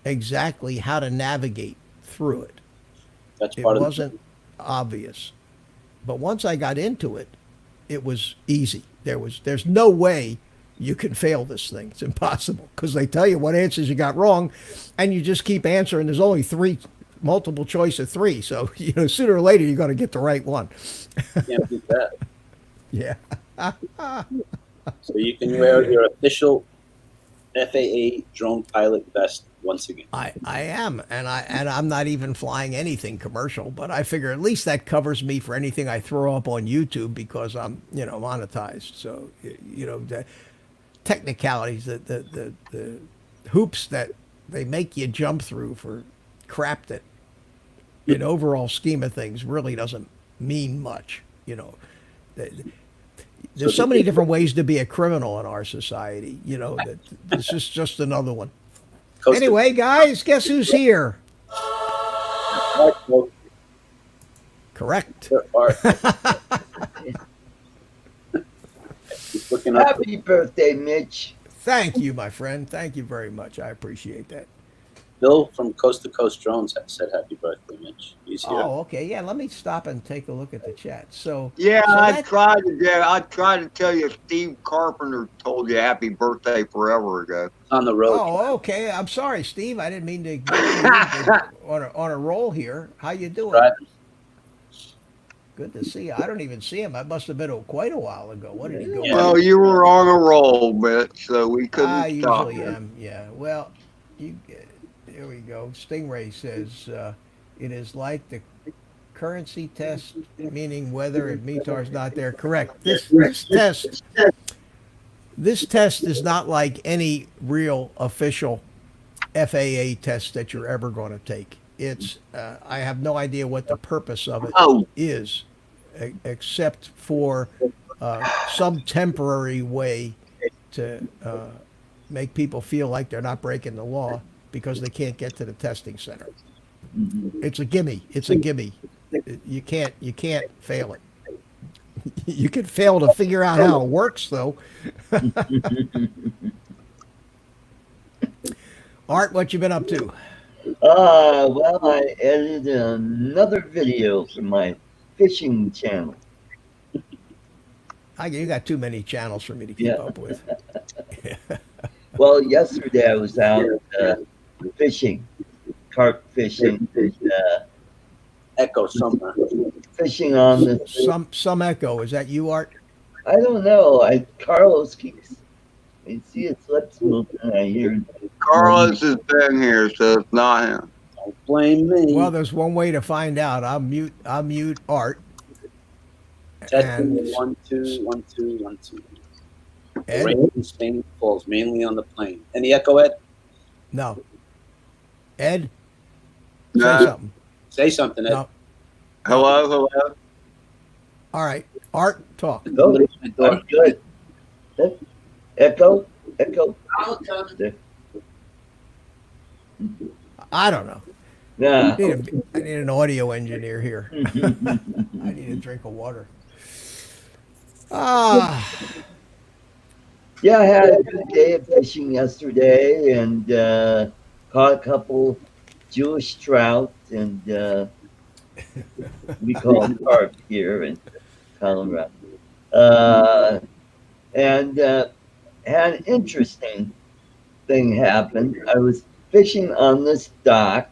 exactly how to navigate through it. That's It part of wasn't obvious. But once I got into it, it was easy. There's no way you can fail this thing. It's impossible, because they tell you what answers you got wrong, and you just keep answering. There's only 3, multiple choice of 3. So, sooner or later, you're going to get the right one. Can't beat that. Yeah. So you can wear your official FAA drone pilot vest once again. I am, and I'm not even flying anything commercial, but I figure at least that covers me for anything I throw up on YouTube because I'm monetized. So the technicalities, the hoops that they make you jump through for crap that, in overall scheme of things, really doesn't mean much. There's so many different ways to be a criminal in our society. That this is just another one. Anyway, guys, guess who's here? Correct. He's looking up. Happy birthday, Mitch. Thank you, my friend. Thank you very much. I appreciate that. Bill from Coast to Coast Drones said happy birthday, Mitch. He's here. Oh, okay. Yeah, let me stop and take a look at the chat. Yeah, so I tried to tell you Steve Carpenter told you happy birthday forever ago. On the road. Oh, okay. I'm sorry, Steve. I didn't mean to ignore you on a roll here. How you doing? Driving. Good to see you. I don't even see him. That must have been quite a while ago. What did he go? Yeah. Well, you were on a roll, Mitch, so we couldn't I stop usually you. am. Yeah. Well, here we go. Stingray says it is like the currency test, meaning whether and METAR's not there. Correct. This test is not like any real official FAA test that you're ever going to take. It's I have no idea what the purpose of it is, except for some temporary way to make people feel like they're not breaking the law because they can't get to the testing center. It's a gimme. It's a gimme. You can't fail it. You can fail to figure out how it works, though. Art, what you been up to? Well, I edited another video for my fishing channel. You got too many channels for me to keep up with. Well, yesterday I was out fishing, carp fishing, Echo somewhere. fishing on the. Some echo. Is that you, Art? I don't know. Carlos keeps. I see his lips move, and I hear. Carlos has been here, so it's not him. Don't blame me. Well, there's one way to find out. I'll mute Art. Testing And 1 2 1 2 1 2. Ed? Rain in Spain falls mainly on the plain. Any echo, Ed? No. Ed? No. Say something. Say something, Ed. No. Hello. All right. Art, talk. No, I'm good. Echo. I don't know. Nah. I need an audio engineer here. I need a drink of water. Yeah, I had a good day of fishing yesterday and caught a couple Jewish trout, and we call them carp here in Colorado. And had an interesting thing happen. I was fishing on this dock,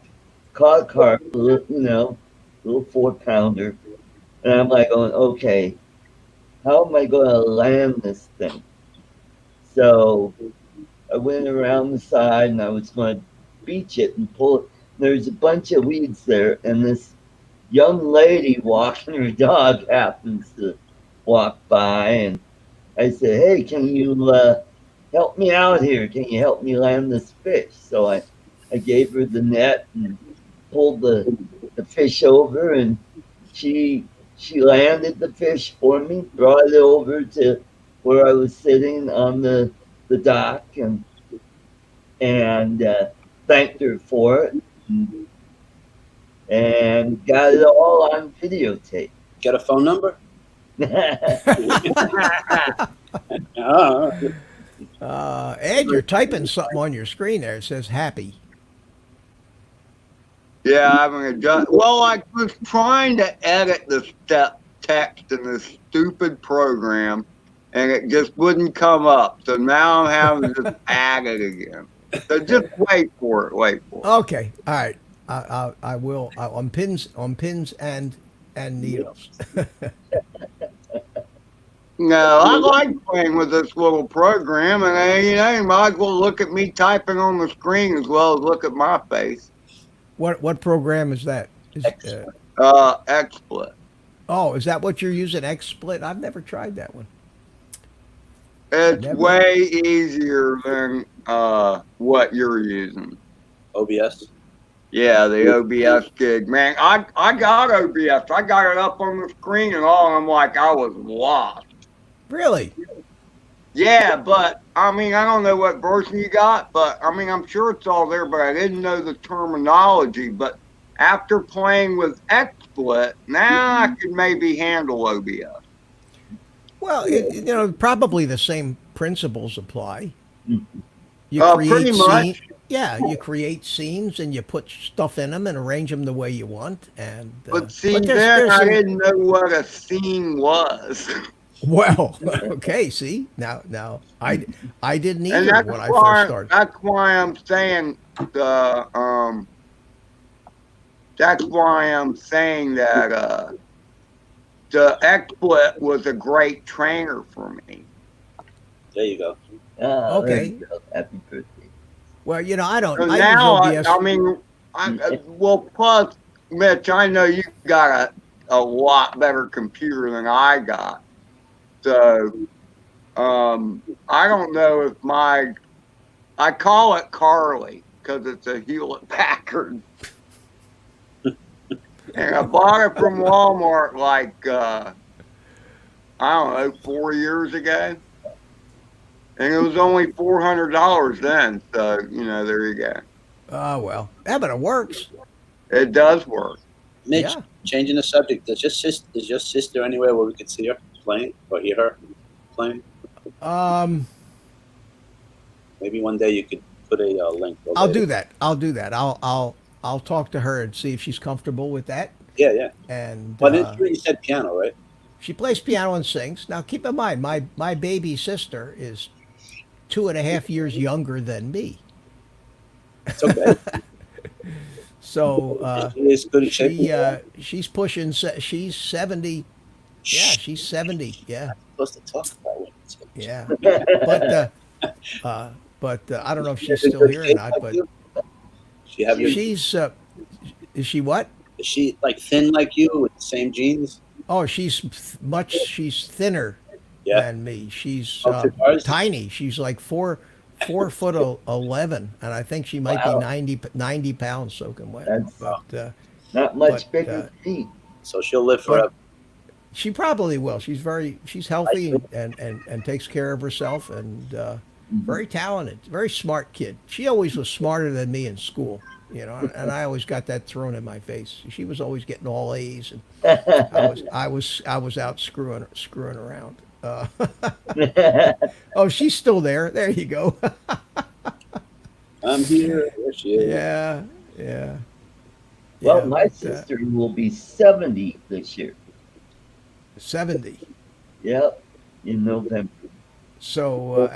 caught a carp, little 4-pounder, and I'm like going, okay, how am I going to land this thing? So I went around the side and I was going to beach it and pull it. There's a bunch of weeds there, and this young lady walking her dog happens to walk by, and I said, hey, can you help me out here? Can you help me land this fish? So I gave her the net and pulled the fish over, and she landed the fish for me, brought it over to where I was sitting on the dock, and thanked her for it, and got it all on videotape. Got a phone number? Ed, you're typing something on your screen there. It says happy. Yeah, I'm gonna adjust. Well, I was trying to edit the step text in this stupid program, and it just wouldn't come up. So now I'm having to just add it again. So just wait for it. Okay. All right. I will on pins and needles. No, I like playing with this little program, and you might as well look at me typing on the screen as well as look at my face. What program is that? X. XSplit. Oh, is that what you're using? XSplit? I've never tried that one. It's Never. way easier than what you're using. OBS. Yeah, the OBS gig, man. I got OBS. I got it up on the screen and all. And I'm like, I was lost. Really? Yeah, but I mean, I don't know what version you got, but I mean, I'm sure it's all there, but I didn't know the terminology. But after playing with XSplit, now I could maybe handle OBS. Well, probably the same principles apply. You Pretty create much. yeah, you create scenes and you put stuff in them and arrange them the way you want. And But see, but then I some, didn't know what a scene was. well, okay. See, now I didn't And either when I first started. that's why I'm saying the that's why I'm saying that the XSplit was a great trainer for me. There you go. Ah, there Okay. you go. Happy birthday. Well, I don't. So I now, use OBS. I mean, well, plus, Mitch, I know you got a lot better computer than I got. So, I don't know if I call it Carly because it's a Hewlett Packard. And I bought it from Walmart like, I don't know, 4 years ago. And it was only $400 then. So, there you go. Oh well, yeah, but it works. It does work. Mitch, Yeah. changing the subject. Is your sister anywhere where we could see her playing or hear her playing? Maybe one day you could put a link. over I'll there. do that. I'll do that. I'll talk to her and see if she's comfortable with that. Yeah. And But you said piano, right? she plays piano and sings. Now, keep in mind, my baby sister is 2.5 years younger than me. It's okay. So She is good in shape. she's pushing. She's 70. Yeah, she's 70. Yeah, Supposed to talk about it. yeah. But I don't know if she's still here or not. But She have your, she's is she what? is she like thin like you with the same jeans? Oh, she's thinner Yeah. than me. She's Oh, she does? tiny. She's like 4'11", and I think she might Wow. be 90 pounds soaking wet. That's- But Not much But, bigger than me. So she'll live forever. she probably will. She's healthy and takes care of herself and very talented, very smart kid. She always was smarter than me in school, and I always got that thrown in my face. She was always getting all A's, and I was out screwing around. Oh, she's still there. There you go. I'm here. There she is. Yeah. Well, Yeah, my but, sister will be 70 this year. 70. Yep, in November. So,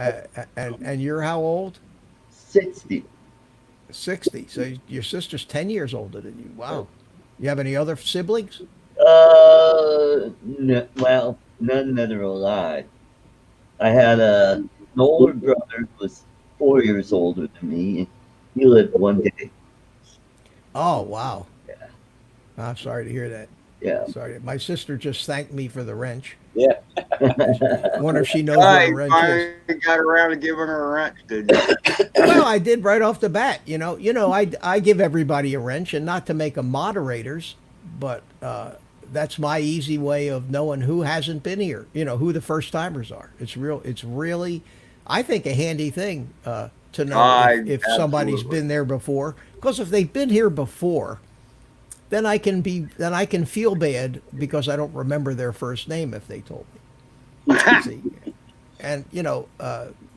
and you're how old? 60. 60. So your sister's 10 years older than you. Wow. You have any other siblings? No, well, none that are alive. I had an older brother who was 4 years older than me, and he lived one day. Oh, wow. Yeah. I'm sorry to hear that. Yeah. Sorry. My sister just thanked me for the wrench. Yeah. I wonder if she knows what a You wrench is. finally got around to giving her a wrench, did you? Well, I did right off the bat. I give everybody a wrench, and not to make them moderators, but that's my easy way of knowing who hasn't been here. Who the first timers are. It's really, I think, a handy thing to know if somebody's Absolutely. been there before. Because if they've been here before, then I can feel bad because I don't remember their first name if they told me. See? And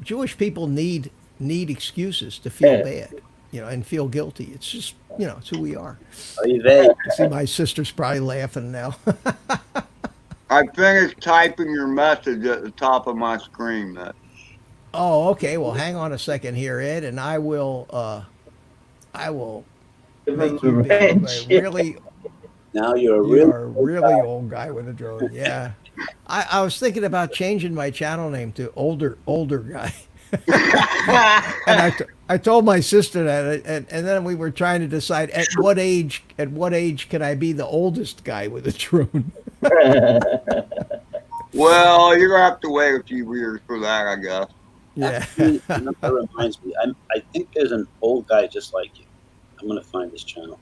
Jewish people need excuses to feel bad, and feel guilty. It's just it's who we are. Are you there? See, my sister's probably laughing now. I finished typing your message at the top of my screen, Mitch. Oh, okay. Well, hang on a second here, Ed, and I will Give make him you the wrench. really Now you're a You real are a really old guy with a drone. Yeah. I was thinking about changing my channel name to older guy. And I told my sister that, and then we were trying to decide at what age can I be the oldest guy with a drone? Well, you're gonna have to wait a few years for that, I guess. Yeah. Actually, you know, that reminds me. I think there's an old guy just like you. I'm gonna find this channel.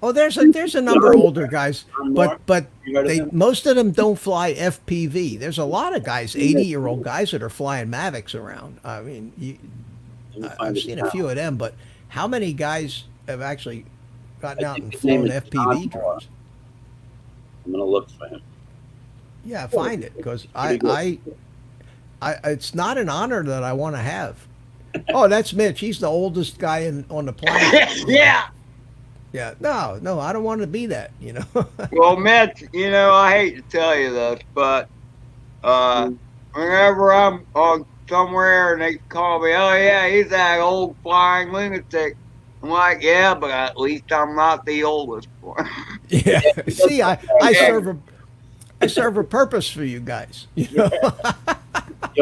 Oh, there's a number of older guys, but You heard of they him? most of them don't fly FPV. There's a lot of guys, 80-year-old guys that are flying Mavics around. I mean, Let me find I've his seen a channel. few of them, but how many guys have actually gotten I out think and his name flown is FPV John drones? I'm gonna look for him. Yeah, find it because Pretty good. it's not an honor that I want to have. Oh, that's Mitch. He's the oldest guy on the planet. Yeah. Yeah, no, I don't want to be that. Well, Mitch, I hate to tell you this, but whenever I'm on somewhere and they call me, oh yeah, he's that old flying lunatic. I'm like, yeah, but at least I'm not the oldest one. Yeah. See, I serve a purpose for you guys. You're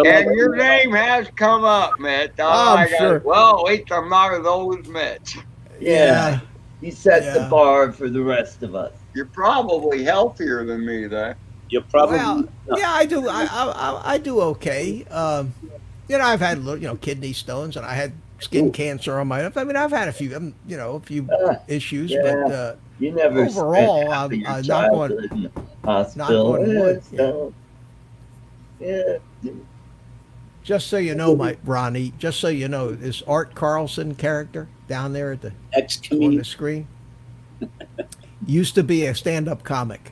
And like- your name has come up, Mitch. I'm like, sure. well, at least I'm not as old as Mitch. Yeah. He set the Yeah. bar for the rest of us. You're probably healthier than me, though. You're probably Well, yeah, I do. I do okay. I've had kidney stones, and I had skin cancer on my. I mean, I've had a few issues, Yeah. but You never Overall, spent half of your knock on- childhood in the hospital. knock on wood, Yeah, so, yeah. just so you know, Ronnie, just so you know, this Art Carlson character down there on the ex-comedian. screen used to be a stand-up comic.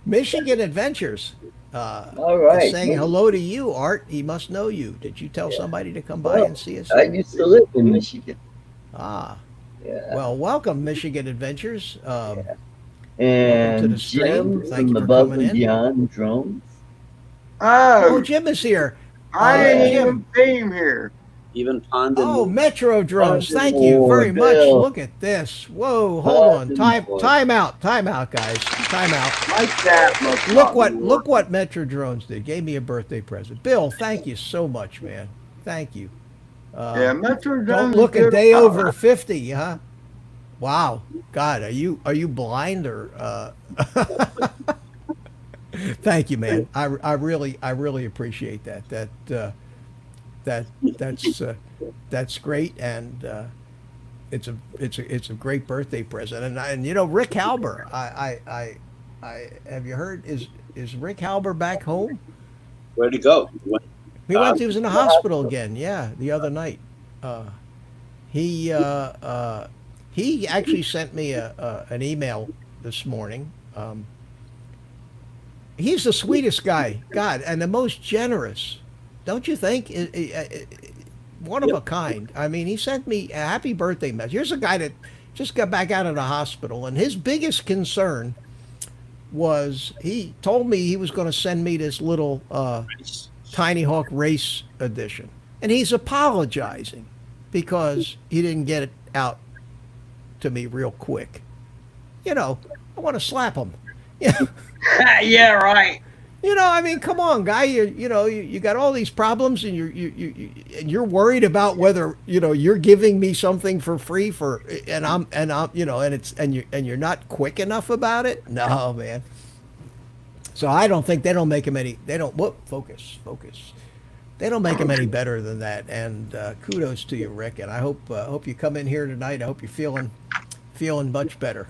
Michigan Adventures. All right. Is saying hello to you, Art. He must know you. Did you tell somebody to come by Well, and see us? I used to live in Michigan. Ah, Yeah. well, welcome, Michigan Adventures. And welcome to the stream. Jim Thank you from for Above coming and in. Beyond Drones. Oh, Oh, Jim is here. I didn't Jim. even see him here. Even Pondon. Oh, Metro Drones. Pondon Thank you very much. Bill. Look at this. Whoa, hold on. Pondon Time out, guys. Time out. My cat must Look not be look what Metro Drones did. Gave me a birthday present. Bill, thank you so much, man. Thank you. Yeah, Metro Don't Jones look is a day good. over 50, huh? Wow. God, are you blind or Thank you, man. I really appreciate that. That's great, and it's a great birthday present. And Rick Halber, I have you heard, is Rick Halber back home? Where'd he go? He was in the hospital again. Yeah, the other night. He actually sent me an email this morning. He's the sweetest guy, God, and the most generous. Don't you think? One of a kind. I mean, he sent me a happy birthday message. Here's a guy that just got back out of the hospital, and his biggest concern was he told me he was going to send me this little Tinyhawk race edition, and he's apologizing because he didn't get it out to me real quick. I want to slap him. Yeah, right. I mean, come on, guy. You got all these problems, and you're worried about whether you're giving me something for free and you're not quick enough about it. No, man. So I don't think they don't make him any. They don't. Whoop, focus. They don't make him any better than that. And kudos to you, Rick. And I hope you come in here tonight. I hope you're feeling much better,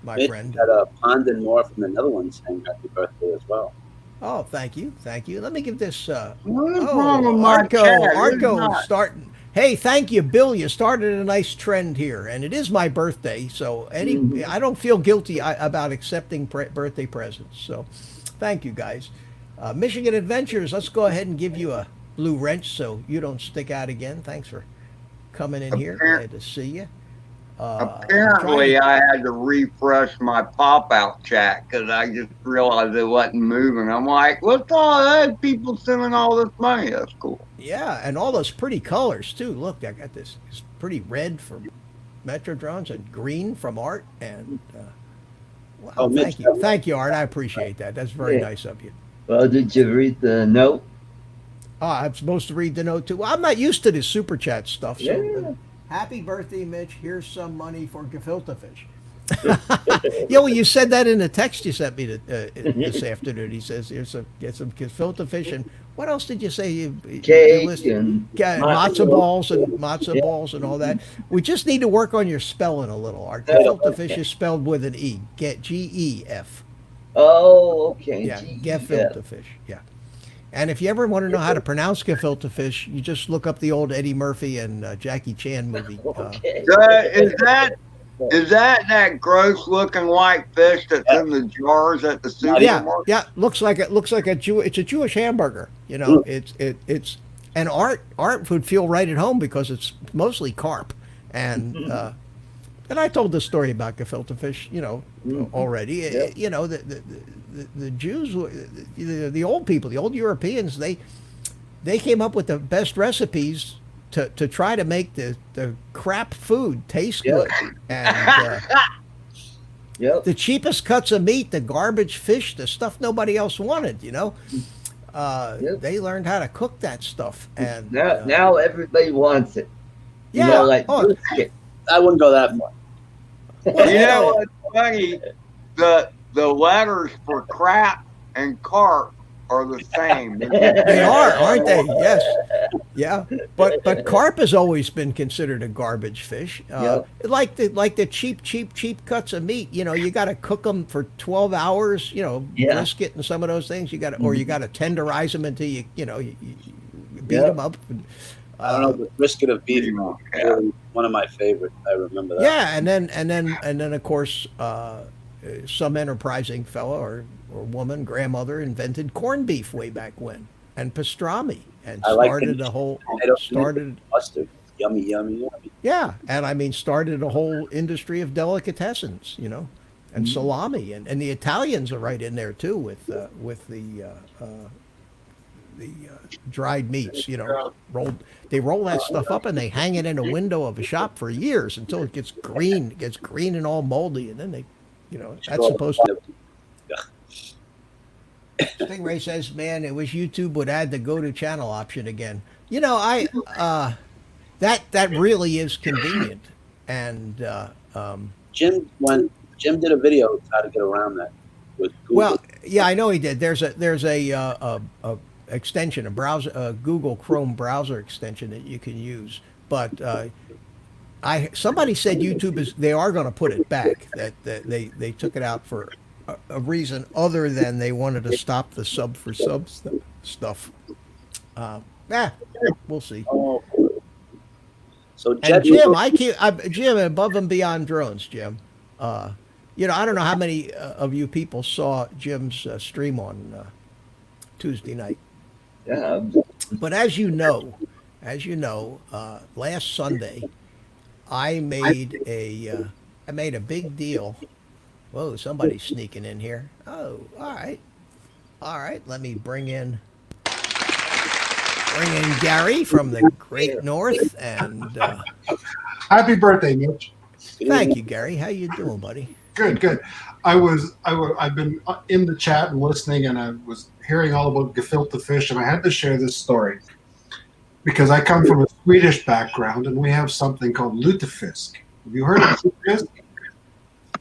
my friend. Got a Pondon more from the Netherlands saying happy birthday as well. Oh, thank you. Let me give this. What is wrong with my Arco, cat? It's Arco not. starting. Hey, thank you, Bill. You started a nice trend here, and it is my birthday, so I don't feel guilty about accepting birthday presents. So, thank you, guys. Michigan Adventures. Let's go ahead and give you a blue wrench so you don't stick out again. Thanks for coming in here. Glad to see you. Apparently, I had to refresh my pop-out chat because I just realized it wasn't moving. I'm like, what's all that? People sending all this money. That's cool. Yeah, and all those pretty colors too. Look, I got this it's pretty red from Metro Drones and green from Art. And wow, Oh, Mitch, thank you, Art. I appreciate that. That's very nice of you. Well, did you read the note? I'm supposed to read the note too. Well, I'm not used to this super chat stuff. So, Yeah. happy birthday, Mitch. Here's some money for gefilte fish. Yeah, well, you said that in the text you sent me this afternoon. He says, get some gefilte fish. And what else did you say? You Cake listed? and Matzo balls and all that. We just need to work on your spelling a little. Our gefilte fish is spelled with an E. Get G-E-F. Oh, okay. Yeah, Gee, gefilte fish. Yeah. And if you ever want to know how to pronounce gefilte fish, you just look up the old Eddie Murphy and Jackie Chan movie. Okay. Is that gross looking white fish that's in the jars at the Yeah, supermarket? yeah. Looks like a It's a Jewish hamburger. You know, it's and Art would feel right at home because it's mostly carp. And I told this story about gefilte fish, already. Yeah. You know, the Jews, the old people, the old Europeans, they came up with the best recipes to try to make the crap food taste good. And Yep. the cheapest cuts of meat, the garbage fish, the stuff nobody else wanted, Yep. they learned how to cook that stuff. And Now everybody wants it. yeah, You know, like oh, brisket. I wouldn't go that far. well, You know what's funny? The letters for crap and carp are the same. they are, aren't they? Yes, yeah. But carp has always been considered a garbage fish. Like the cheap cuts of meat. You got to cook them for 12 hours. Yeah. Brisket and some of those things. You got to, or you got to tenderize them until you beat them up. I don't know, the brisket of beef is really one of my favorites. I remember that. Yeah, and then of course, some enterprising fellow or woman, grandmother, invented corned beef way back when, and pastrami, and I like started the a whole tomato mustard. Yummy, yummy, yummy. yeah, and I mean started a whole industry of delicatessens, and salami, and the Italians are right in there too with the dried meats, they roll that stuff up and they hang it in a window of a shop for years until it gets green and all moldy, and then they, that's supposed to. Stingray says, "Man, I wish YouTube would add the go to channel option again." That really is convenient, and Jim did a video on how to get around that with Google. well, yeah, I know he did. There's a extension, a Google Chrome browser extension that you can use, but somebody said they are going to put it back. That they took it out for a reason other than they wanted to stop the sub for sub stuff. We'll see. Oh. So And Jim, Jim, above and beyond drones, Jim. I don't know how many of you people saw Jim's stream on Tuesday night. Yeah. But as you know, last Sunday, I made a big deal. Whoa, somebody's sneaking in here. Oh, all right. Let me bring in Gary from the Great North, and Happy birthday, Mitch. thank you, Gary. How you doing, buddy? Good. I've been in the chat and listening, and I was hearing all about gefilte fish, and I had to share this story because I come from a Swedish background, and we have something called lutefisk. Have you heard of lutefisk?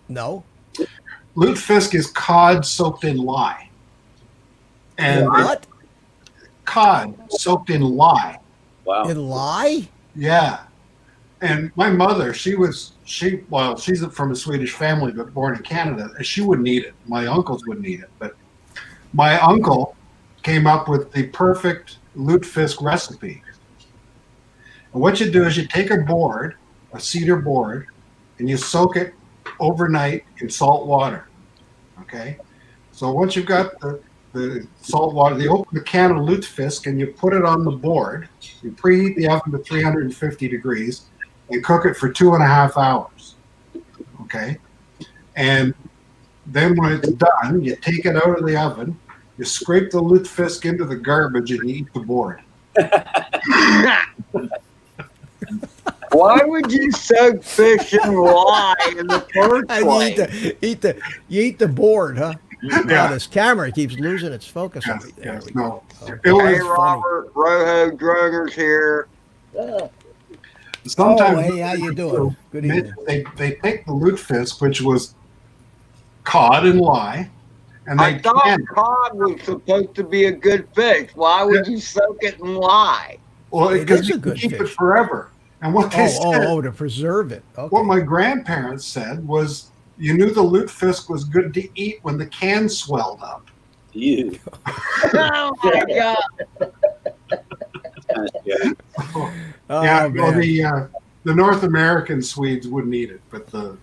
No. Lutefisk is cod soaked in lye. And What? cod soaked in lye. wow. In lye? Yeah. And my mother, she's from a Swedish family, but born in Canada. And she wouldn't eat it. My uncles wouldn't eat it. But my uncle came up with the perfect lutefisk recipe. And what you do is you take a cedar board, and you soak it overnight in salt water. Okay? So once you've got the salt water, you open the can of lutefisk and you put it on the board. You preheat the oven to 350 degrees and cook it for 2.5 hours. Okay. And then when it's done, you take it out of the oven, you scrape the lutefisk into the garbage, and you eat the board. Why would you soak fish in lye in the first And place? you eat the board, huh? Yeah. Wow, this camera keeps losing its focus on Yes, me. There yes, we no. go. It Hey, was Robert, Rojo Droger's here. Ah, sometimes. Oh, hey, how you doing? Good evening. They take the lutefisk, which was cod and lye, and I they thought can it. cod was supposed to be a good fish. Why would you soak it in lye? Well, It because is you a can good keep it fish. forever. And what they said, To preserve it. Okay. what my grandparents said was, you knew the lutefisk was good to eat when the can swelled up. You. Oh my God. Kind of scary. Oh, Yeah, well, man. the North American Swedes wouldn't eat it, but the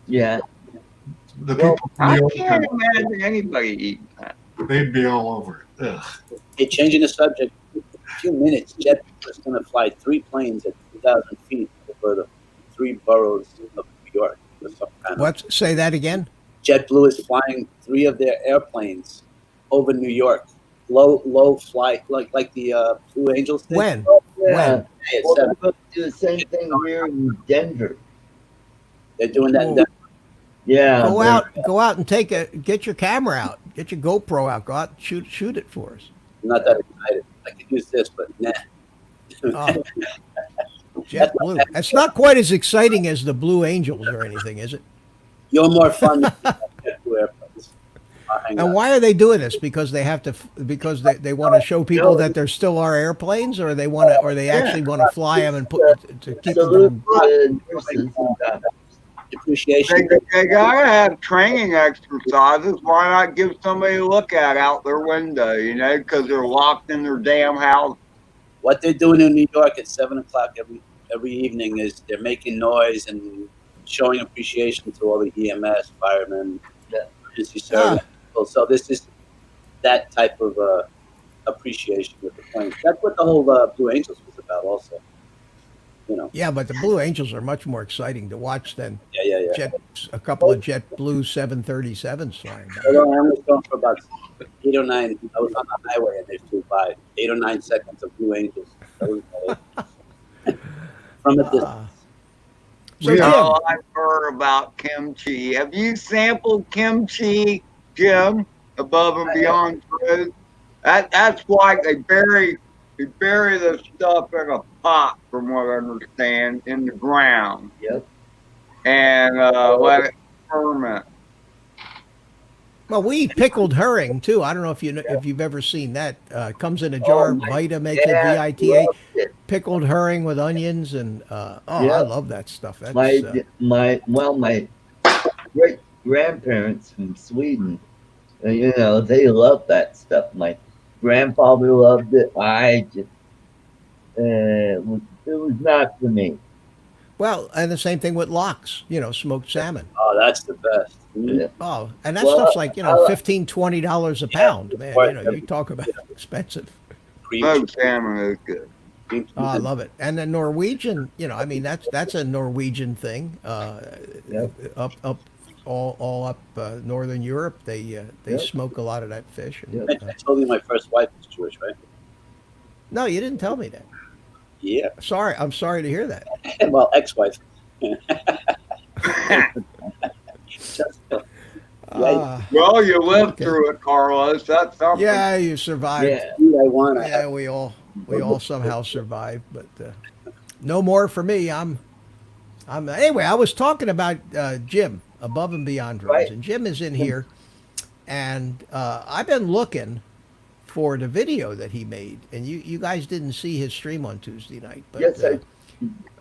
yeah. people from I the old can't country, imagine anybody eating that. they'd be all over it. Ugh. Hey, changing the subject. In a few minutes, JetBlue is going to fly 3 planes at 2,000 feet over the 3 boroughs of New York. Or some kind of- What? Say that again? JetBlue is flying 3 of their airplanes over New York. Low flight, like the Blue Angels thing. When? Yeah. When? Hey, Well, it's they're going to do the same thing here in Denver. they're doing that. Whoa. Yeah. Go out and get your camera out. Get your GoPro out. Go out and shoot it for us. I'm not that excited. I could use this, but nah. Oh. JetBlue. It's not quite as exciting as the Blue Angels or anything, is it? You're more fun than JetBlue airplanes. Hang And on. why are they doing this? Because they have to. Because they want to show people that there still are airplanes, or they want to, or they actually want to fly them and to keep them Salute from. the nurses and doctors. Depreciation. They gotta have training exercises. Why not give somebody a look at out their window, because they're locked in their damn house. What they're doing in New York at 7:00 every evening is they're making noise and showing appreciation to all the EMS, firemen, Yeah. emergency service. So this is that type of appreciation with the planes. That's what the whole Blue Angels was about, also. Yeah, but the Blue Angels are much more exciting to watch than Yeah. a couple of JetBlue 737s flying by. Although I was going for about 8 or 9. I was on the highway and they flew by 8 or 9 seconds of Blue Angels. That was from a distance. So Jim, Oh, I've heard about kimchi. Have you sampled kimchi, Jim? Above and beyond truth. That's like they bury the stuff in a pot, from what I understand, in the ground, Yep. and let it ferment. well, we eat pickled herring too. I don't know if you've ever seen that. Comes in a jar. Vita makes it. VITA. loved it. Pickled herring with onions and I Yeah. love that stuff. That's My great grandparents from Sweden, they love that stuff. My grandfather loved it. I just, it was not for me. well, and the same thing with lox. Smoked salmon. Oh, that's the best. Yeah. Oh, and that Well, stuff's like I- $15-20 a pound, man. You talk about expensive. Cream Smoked salmon is good. cheese. Oh, I love it. And the Norwegian, that's a Norwegian thing. Yep. Up all up northern Europe, they Yep. smoke a lot of that fish. And, Yep. I told you my first wife was Jewish, right? no, you didn't tell me that. Yeah. Sorry, I'm sorry to hear that. Well, ex-wife. Just, Well, you lived through it, Carlos. That's something. Yeah, you survived. Yeah. I want to Yeah, we all somehow survived, but no more for me. I'm anyway. I was talking about Jim Above and Beyond Drones, Right. and Jim is in here, and I've been looking for the video that he made, and you guys didn't see his stream on Tuesday night, but Yes,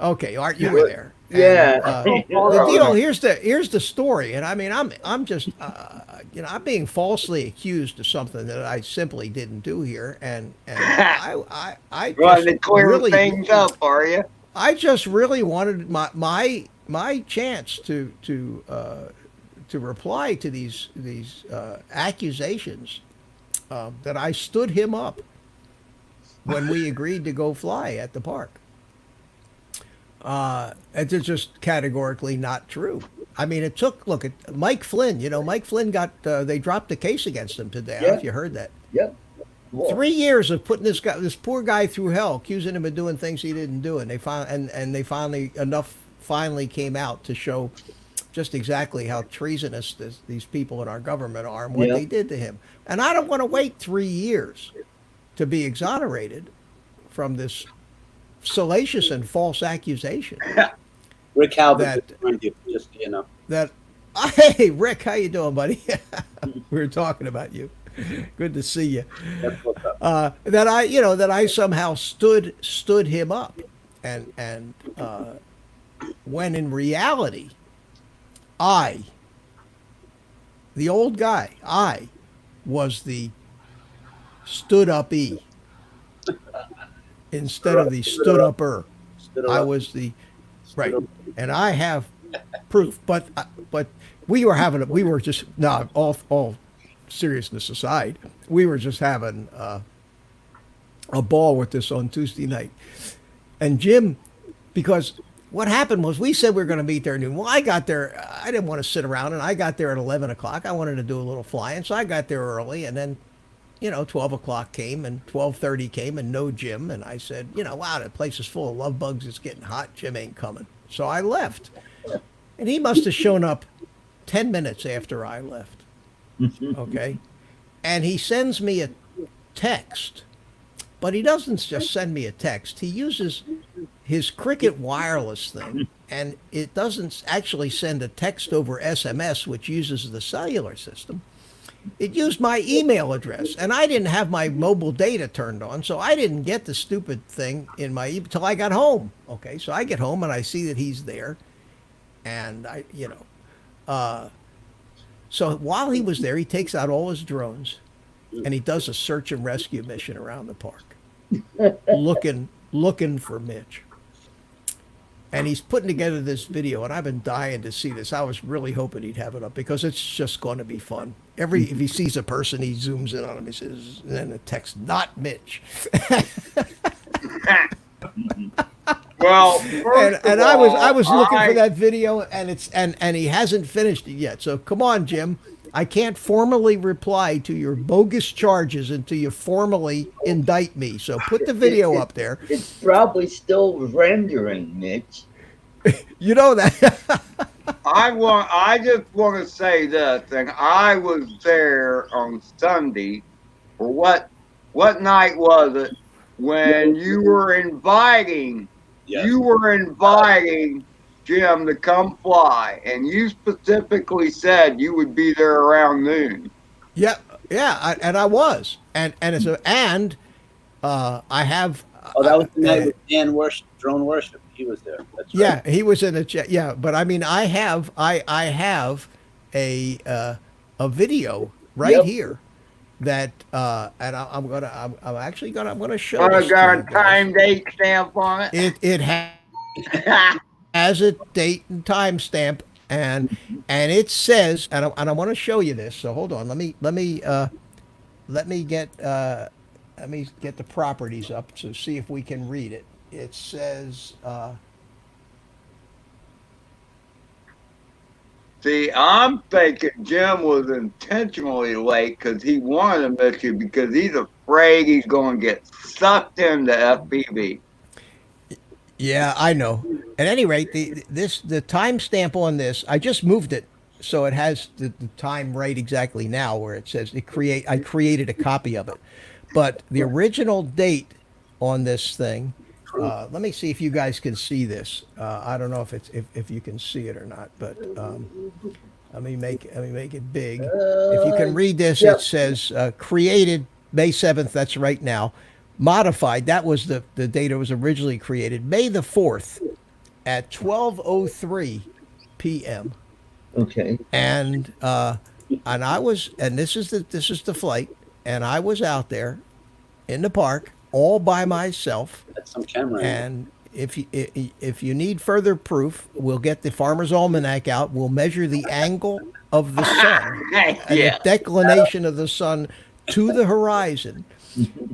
okay, Art, you were there. Yeah. And, the deal here's the story, and I mean I'm just I'm being falsely accused of something that I simply didn't do here, and I Trying to just clear really things up, are you? I just really wanted my chance to reply to these accusations that I stood him up when we agreed to go fly at the park. It's just categorically not true. I mean, it took, look at Mike Flynn. Mike Flynn got, they dropped the case against him today. I don't know if you heard that. Yep. Cool. 3 years of putting this poor guy through hell, accusing him of doing things he didn't do. And they finally came out to show just exactly how treasonous these people in our government are and what they did to him. And I don't want to wait 3 years to be exonerated from this salacious and false accusation. Rick Halbert, just That, hey, Rick, how you doing, buddy? We were talking about you. Good to see you. That's what's up. That I somehow stood him up, and when in reality, the old guy, I was the stood up-y instead of the stood upper. I was the right, and I have proof. But we were just no, all seriousness aside, we were just having a ball with this on Tuesday night. And Jim, because what happened was we said we were going to meet there at noon. Well, I got there. I didn't want to sit around, and I got there at 11 o'clock. I wanted to do a little flying, so I got there early. And then, 12 o'clock came, and 12:30 came, and no Jim. And I said, wow, that place is full of love bugs. It's getting hot. Jim ain't coming. So I left. And he must have shown up 10 minutes after I left. Okay. And he sends me a text, but he doesn't just send me a text. He uses his Cricket wireless thing, and it doesn't actually send a text over SMS, which uses the cellular system. It used my email address, and I didn't have my mobile data turned on, so I didn't get the stupid thing in my email until I got home. Okay, so I get home and I see that he's there, and so while he was there, he takes out all his drones, and he does a search and rescue mission around the park, looking for Mitch. And he's putting together this video, and I've been dying to see this. I was really hoping he'd have it up because it's just going to be fun. If he sees a person, he zooms in on him. He says, and then the text, "Not Mitch." Well, and I was looking for that video, and he hasn't finished it yet. So come on, Jim. I can't formally reply to your bogus charges until you formally indict me. So put the video up there. It's probably still rendering, Mitch. You know that. I just want to say this, and I was there on Sunday, or what night was it, when you were inviting Jim to come fly, and you specifically said you would be there around noon. Yeah, and I was, and I have. Oh, that was the night with Dan drone worship. He was there. That's right. Yeah, he was in the chat. Yeah, but I mean, I have a video right here that and I'm actually gonna show. I got a time date stamp on it. It has a date and time stamp, and it says, and I want to show you this. So hold on, let me get the properties up to see if we can read it. It says. See, I'm thinking Jim was intentionally late because he wanted to miss you because he's afraid he's going to get sucked into FPV. Yeah, I know. At any rate, the timestamp on this, I just moved it so it has the time right exactly now where it says I created a copy of it. But the original date on this thing, let me see if you guys can see this. I don't know if you can see it or not, but let me make it big. If you can read this, it says created May 7th. That's right now. Modified. That was the date it was originally created. May the 4th at 12:03 p.m. Okay. And I was, and this is the flight, and I was out there in the park all by myself. That's some camera. And if you need further proof, we'll get the Farmer's Almanac out. We'll measure the angle of the sun and the declination of the sun to the horizon,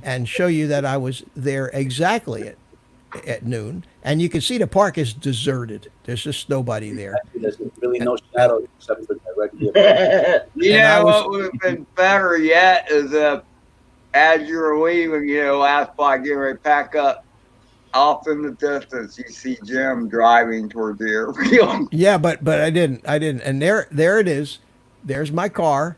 and show you that I was there exactly at noon, and you can see the park is deserted. There's just nobody there. There's really no shadow except for directly. You And I know was- what would have been better yet is if, as you're leaving, last spot, getting ready to pack up, off in the distance, you see Jim driving toward the airfield. Yeah, but I didn't. And there it is. There's my car,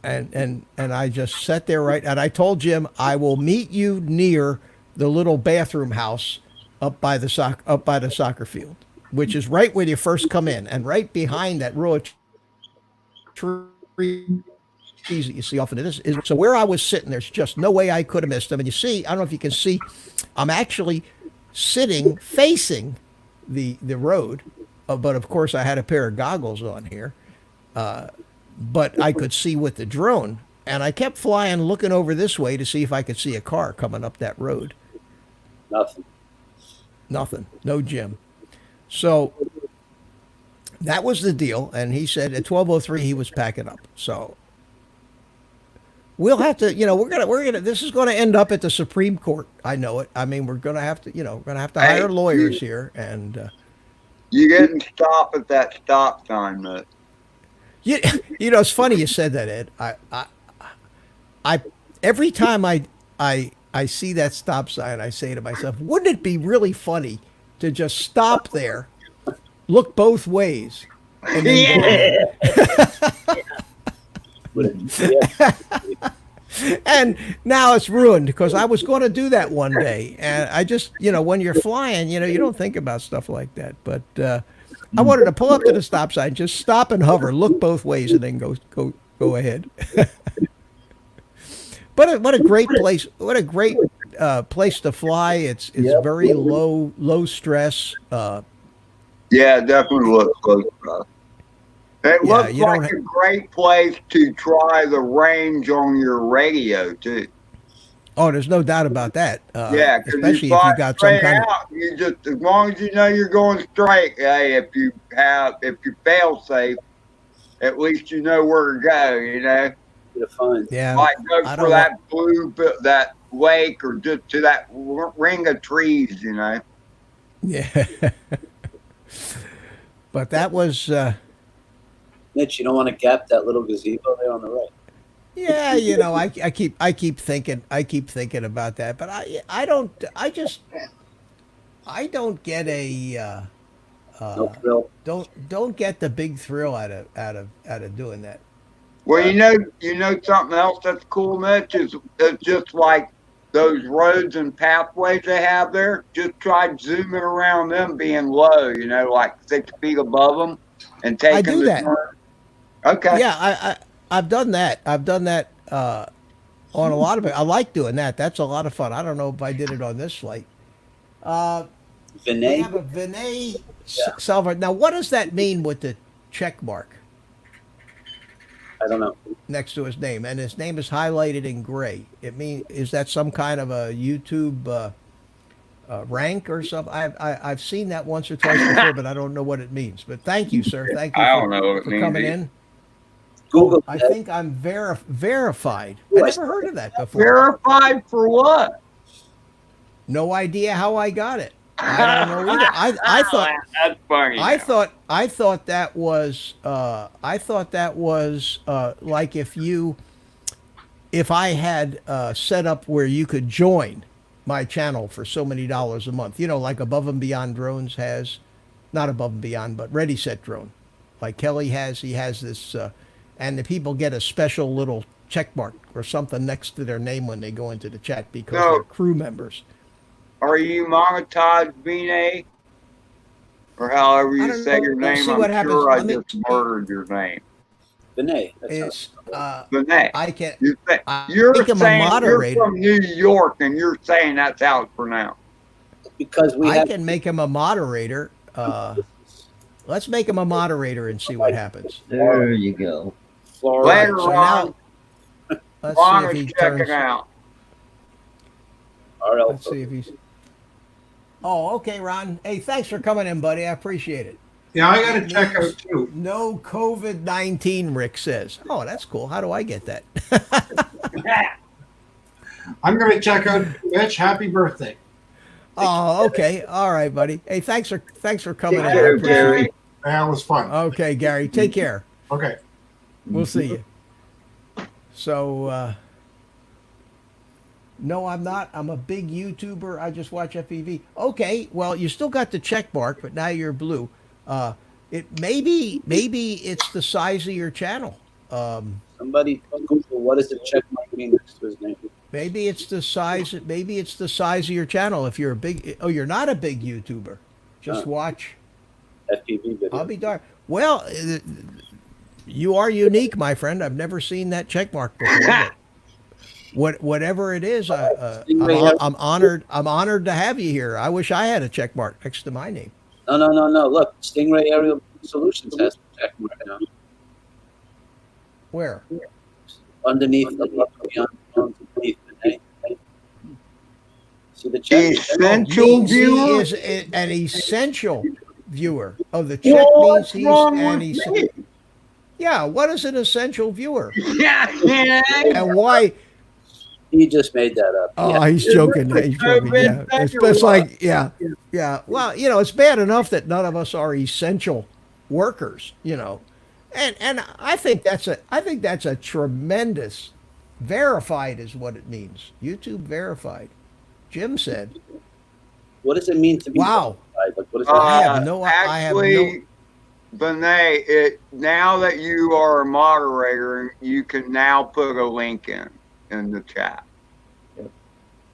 and I just sat there right. And I told Jim I will meet you near the little bathroom house up by the soccer field, which is right where you first come in, and right behind that row of trees that you see off into this. So where I was sitting, there's just no way I could have missed them. And you see, I don't know if you can see, I'm actually sitting facing the road, but of course I had a pair of goggles on here, but I could see with the drone, and I kept flying, looking over this way to see if I could see a car coming up that road. Nothing. No Jim. So that was the deal, and he said at 12:03 he was packing up. So we'll have to, we're gonna. This is going to end up at the Supreme Court. I know it. I mean, we're going to have to, hire lawyers here, and You didn't stop at that stop sign, Mitch. it's funny you said that, Ed. I every time I see that stop sign, I say to myself, wouldn't it be really funny to just stop there, look both ways, and then go ahead? And now it's ruined because I was going to do that one day, and I just, when you're flying, you don't think about stuff like that. But I wanted to pull up to the stop sign, just stop and hover, look both ways, and then go ahead. But what a great place! What a great place to fly. It's very low stress. Yeah, it definitely looks close enough. It looks you like a great place to try the range on your radio too. Oh, there's no doubt about that. Yeah, especially if you got some kind of. You just, as long as you know you're going straight. Hey, if you fail safe, at least you know where to go. Fun. Yeah, like go for that lake or just to that ring of trees. Yeah. But that was. Mitch, you don't want to gap that little gazebo there on the right. Yeah, I keep thinking about that, but I don't get a No thrill. don't get the big thrill out of doing that. Well, you know something else that's cool, Mitch, is it's just like those roads and pathways they have there. Just try zooming around them being low, like 6 feet above them, and taking I do the that. turn. Okay. Yeah, I've done that. I've done that on a lot of it. I like doing that. That's a lot of fun. I don't know if I did it on this flight. We Vinay? have a Vinay Salvador. Now, what does that mean with the check mark I don't know. next to his name? And his name is highlighted in gray. Is that some kind of a YouTube rank or something? I've seen that once or twice before, but I don't know what it means. But thank you, sir. Thank you I don't know what it for means coming either. in. Google I that. think I'm verified. I never heard of that before. Verified for what? No idea how I got it. I don't know either. I thought that's funny. I thought that was like if I had set up where you could join my channel for so many dollars a month, like Above and Beyond Drones has, not Above and Beyond, but Ready Set Drone, like Kelly has. He has this, and the people get a special little check mark or something next to their name when they go into the chat because they're crew members. Are you monetized, Vinay? Or however I you don't say know. your We'll name, see I'm what happens. sure I Let me- just murdered your name. Vinay. It's Vinay. I can. You're think I'm a saying moderator. you're from New York, and you're saying that's how it's pronounced. Because we I have can make him a moderator. Let's make him a moderator and see what happens. There you go. Florida. Later So on, now, let's Ron see if is he checking turns. out. RL. Let's see if he's. Oh, okay, Ron. Hey, thanks for coming in, buddy. I appreciate it. Yeah, I got to check out too. No COVID-19, Rick says. Oh, that's cool. How do I get that? I'm going to check out Mitch. Happy birthday. Oh, okay. All right, buddy. Hey, thanks for coming Take in. I care, appreciate Gary. it. That was fun. Okay, Gary. Take care. Okay. We'll see you. So, no, I'm not. I'm a big YouTuber. I just watch FPV. Okay, well, you still got the check mark, but now you're blue. It maybe it's the size of your channel. Somebody Google what does the check mark mean next to his name? Maybe it's the size. Maybe it's the size of your channel. If you're a big, oh, you're not a big YouTuber. Just watch. FPV video. I'll be darned. Well, you are unique, my friend. I've never seen that check mark before. Whatever it is, I'm honored. I'm honored to have you here. I wish I had a check mark next to my name. No. Look, Stingray Aerial Solutions has a check mark now. Where? Underneath, underneath the name. See the check? Essential Means he viewer. is an essential viewer. Oh, the check means he's an essential. Yeah, what is an essential viewer? Yeah. And why? He just made that up. Oh, Yeah. he's joking. He's joking. Yeah, it's like, yeah. Well, it's bad enough that none of us are essential workers, and I think that's a tremendous. Verified is what it means. YouTube verified. Jim said. What does it mean to be Wow. verified? Like, what is I that? have no. Actually, Vinay, now that you are a moderator, you can now put a link in the chat.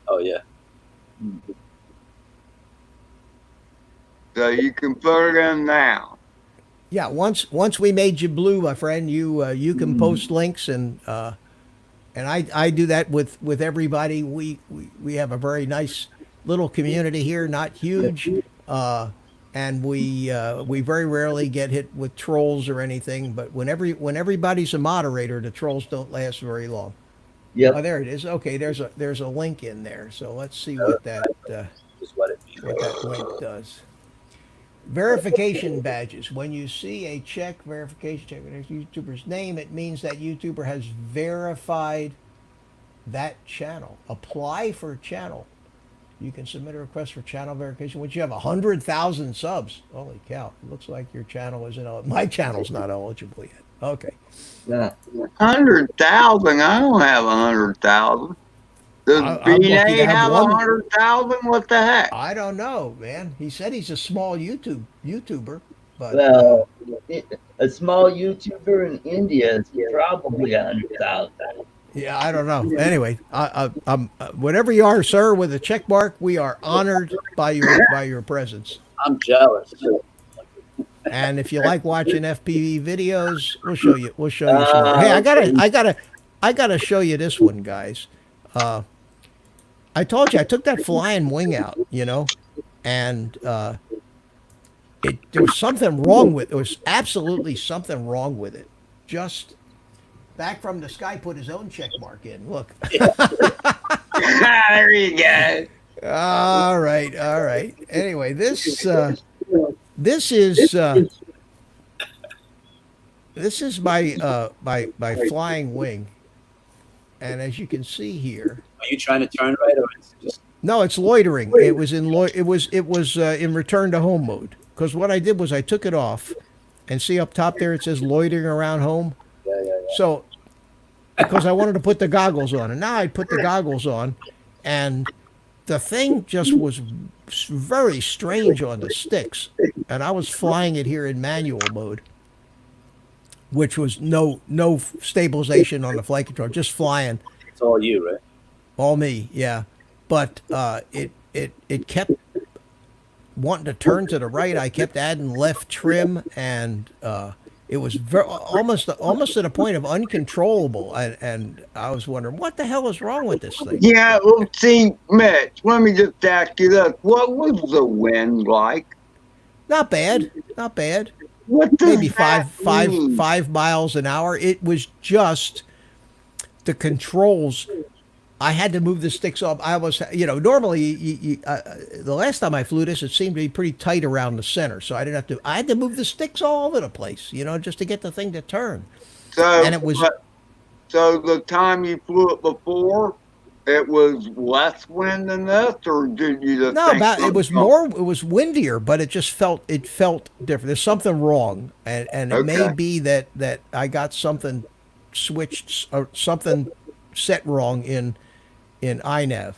Oh yeah. So you can put it in now. Yeah, once we made you blue, my friend, you can post links and I do that with everybody. We have a very nice little community here, not huge, and we very rarely get hit with trolls or anything. But when everybody's a moderator, the trolls don't last very long. Yep. Oh, there it is. Okay, there's a link in there. So let's see what that Is what it means. link does. Verification badges. When you see a check verification check with a YouTuber's name, it means that YouTuber has verified that channel. Apply for channel. You can submit a request for channel verification once you have 100,000 subs. Holy cow! It looks like your channel isn't. My channel's not eligible yet. Okay. Yeah. 100,000. I don't have 100,000. Does I'm lucky to BA have have one. 100,000? What the heck? I don't know, man. He said he's a small YouTuber, but Well, a small YouTuber in India is probably 100,000. yeah, I don't know. Anyway, I'm whatever you are, sir, with a check mark, we are honored by your presence. I'm jealous. And if you like watching FPV videos, we'll show you some more. Hey, I gotta show you this one, guys. I told you I took that flying wing out, and there was something wrong with it. There was absolutely something wrong with it. Just back from the sky, put his own check mark in. Look. There you go. All right. Anyway, this is my flying wing, and as you can see here, Are you trying to turn right, or it's just no, it's loitering. It was in return to home mode, because what I did was I took it off, and see up top there it says loitering around home. yeah. So because I wanted to put the goggles on, and now I put the goggles on, and the thing just was very strange on the sticks, and I was flying it here in manual mode, which was no stabilization on the flight control, just flying, It's all you, right? all me, yeah. But it kept wanting to turn to the right. I kept adding left trim, and it was almost to the point of uncontrollable. And I was wondering what the hell is wrong with this thing. Yeah, well, see, Mitch, let me just ask you this. What was the wind like? Not bad. What does Maybe that mean? 5 miles an hour. It was just the controls. I had to move the sticks off. I was, normally the last time I flew this, it seemed to be pretty tight around the center, so I didn't have to. I had to move the sticks all over the place, just to get the thing to turn. So, And it was. so the time you flew it before, it was less wind than this, or did you just No, think about it was something- more. It was windier, but it just felt different. There's something wrong, and it may Okay. be that I got something switched or something set wrong in iNav.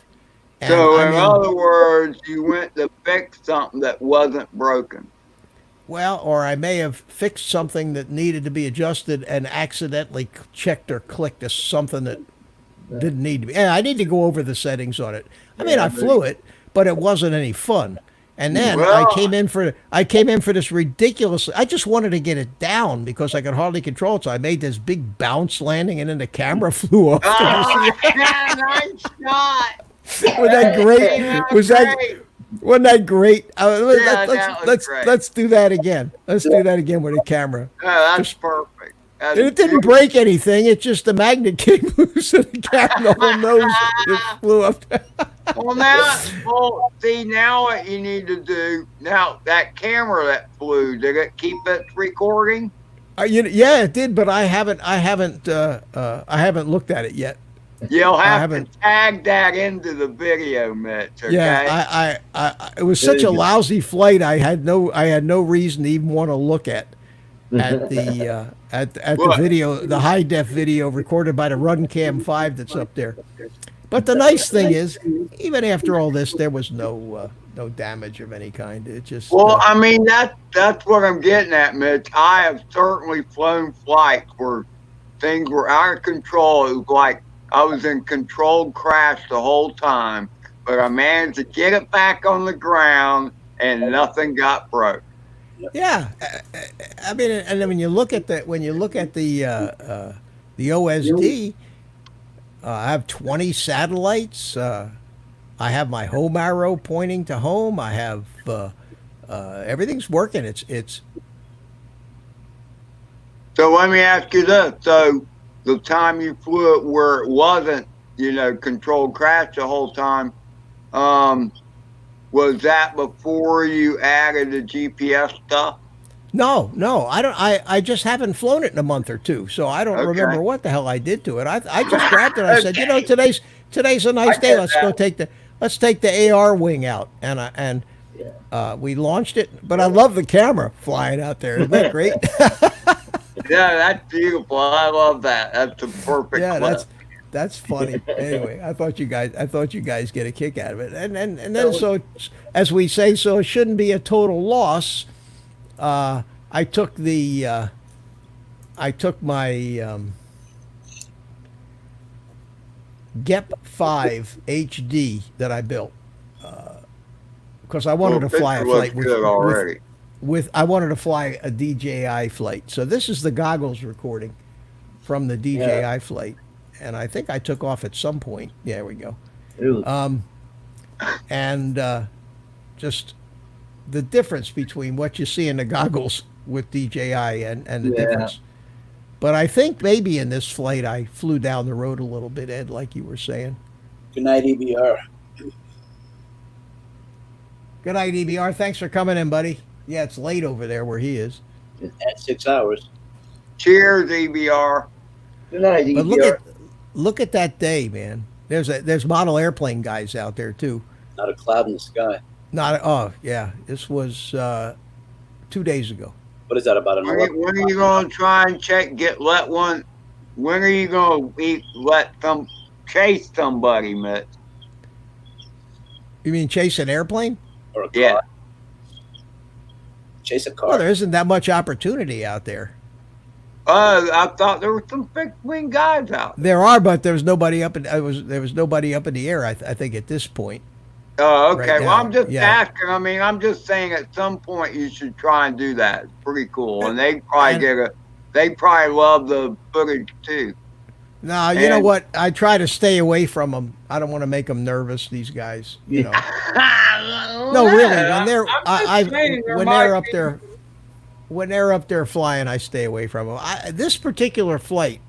And So, I in mean, other words, you went to fix something that wasn't broken. well, or I may have fixed something that needed to be adjusted and accidentally checked or clicked something that didn't need to be. And I need to go over the settings on it. I mean, I flew it, but it wasn't any fun. And then Well- I came in for this ridiculous. I just wanted to get it down because I could hardly control it. So I made this big bounce landing, and then the camera flew off. Did you see Oh, yeah, nice shot. it? Was that great? Was that? great? Wasn't that great? Yeah, that was great. Let's do that again. Let's do that again with a camera. Oh, that's perfect. That's And it didn't break anything. It's just the magnet came loose and the camera, the whole nose just flew up. Well, see, now what you need to do, now that camera that flew, did it keep it recording? Yeah, it did, but I haven't looked at it yet. You'll have to haven't- tag that into the video, Mitch, okay? Yeah, it was such a lousy flight. I had no reason to even want to look at the at the What? video, the high def video recorded by the Runcam 5 that's up there. But the nice thing is, even after all this, there was no damage of any kind. It just Well, I mean, that's what I'm getting at, Mitch. I have certainly flown flights where things were out of control. It was like I was in controlled crash the whole time, but I managed to get it back on the ground and nothing got broke. yeah. I mean, and then when you look at the OSD, I have 20 satellites. I have my home arrow pointing to home. I have everything's working. It's So let me ask you this. So the time you flew it where it wasn't, controlled crash the whole time, was that before you added the GPS stuff? no. I don't. I just haven't flown it in a month or two, so I don't Okay. remember what the hell I did to it. I just grabbed it. I said, today's a nice I day. get Let's take the AR wing out, and we launched it. But I love the camera flying out there. Isn't that great? Yeah, that's beautiful. I love that. That's a perfect Yeah, clip. that's funny. Anyway, I thought you guys get a kick out of it, and then so as we say, so it shouldn't be a total loss. I took my GEP5 HD that I built because I wanted to fly a picture looks flight good already. I wanted to fly a DJI flight. So this is the goggles recording from the DJI flight, and I think I took off at some point. Yeah, there we go. And just the difference between what you see in the goggles with DJI and the Yeah. difference. But I think maybe in this flight I flew down the road a little bit, Ed, like you were saying. Good night, EBR. Good night, EBR. Thanks for coming in, buddy. Yeah, it's late over there where he is. At 6 hours. Cheers, EBR. Good night, But EBR. look at that day, man. There's model airplane guys out there too. Not a cloud in the sky. This was 2 days ago. What is that, about an When, 11? when are you going to try and when are you going to chase somebody, Mitch? You mean chase an airplane? Or a car? Yeah. Chase a car. Well, there isn't that much opportunity out there. Oh, I thought there were some fixed wing guys out. There are, but there was nobody up in the air. I think at this point. Oh, okay. Right Well, now, I'm just yeah. asking. I mean, I'm just saying at some point you should try and do that. It's pretty cool. And they probably they probably love the footage too. No, you know And- what? I try to stay away from them. I don't want to make them nervous. These guys, you know. No, really. When they're when they're up there, when they're up there flying, I stay away from them. This particular flight,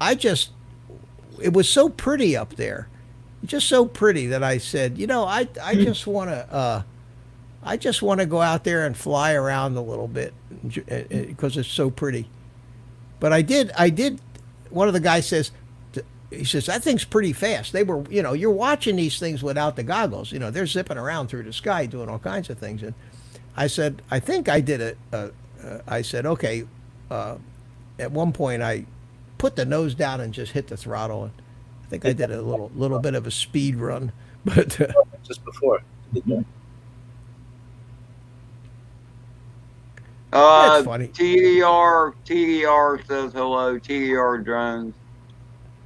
it was so pretty up there, just so pretty that I said, I just want to go out there and fly around a little bit because it's so pretty. But I did. One of the guys says, he says, that thing's pretty fast. They were, you're watching these things without the goggles. They're zipping around through the sky doing all kinds of things. And I said, I think I did it. I said, okay. At one point, I put the nose down and just hit the throttle. And I think I did a little bit of a speed run. But just before. That's funny. TDR says hello. TDR drones.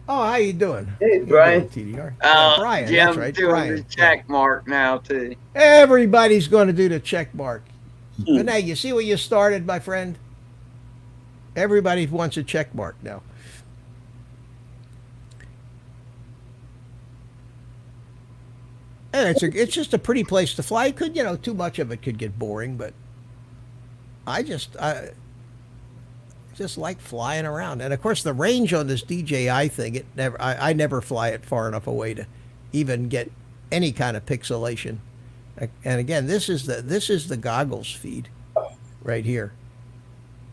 Oh, how you doing? Hey, Brian. TDR. Yeah, Brian, Jim's that's right. doing Brian. the check mark now too. Everybody's going to do the check mark. Hmm. But now, you see where you started, my friend? Everybody wants a check mark now. And it's just a pretty place to fly. Too much of it could get boring, but I just like flying around. And of course, the range on this DJI thing, I never fly it far enough away to even get any kind of pixelation. And again, this is the goggles feed right here.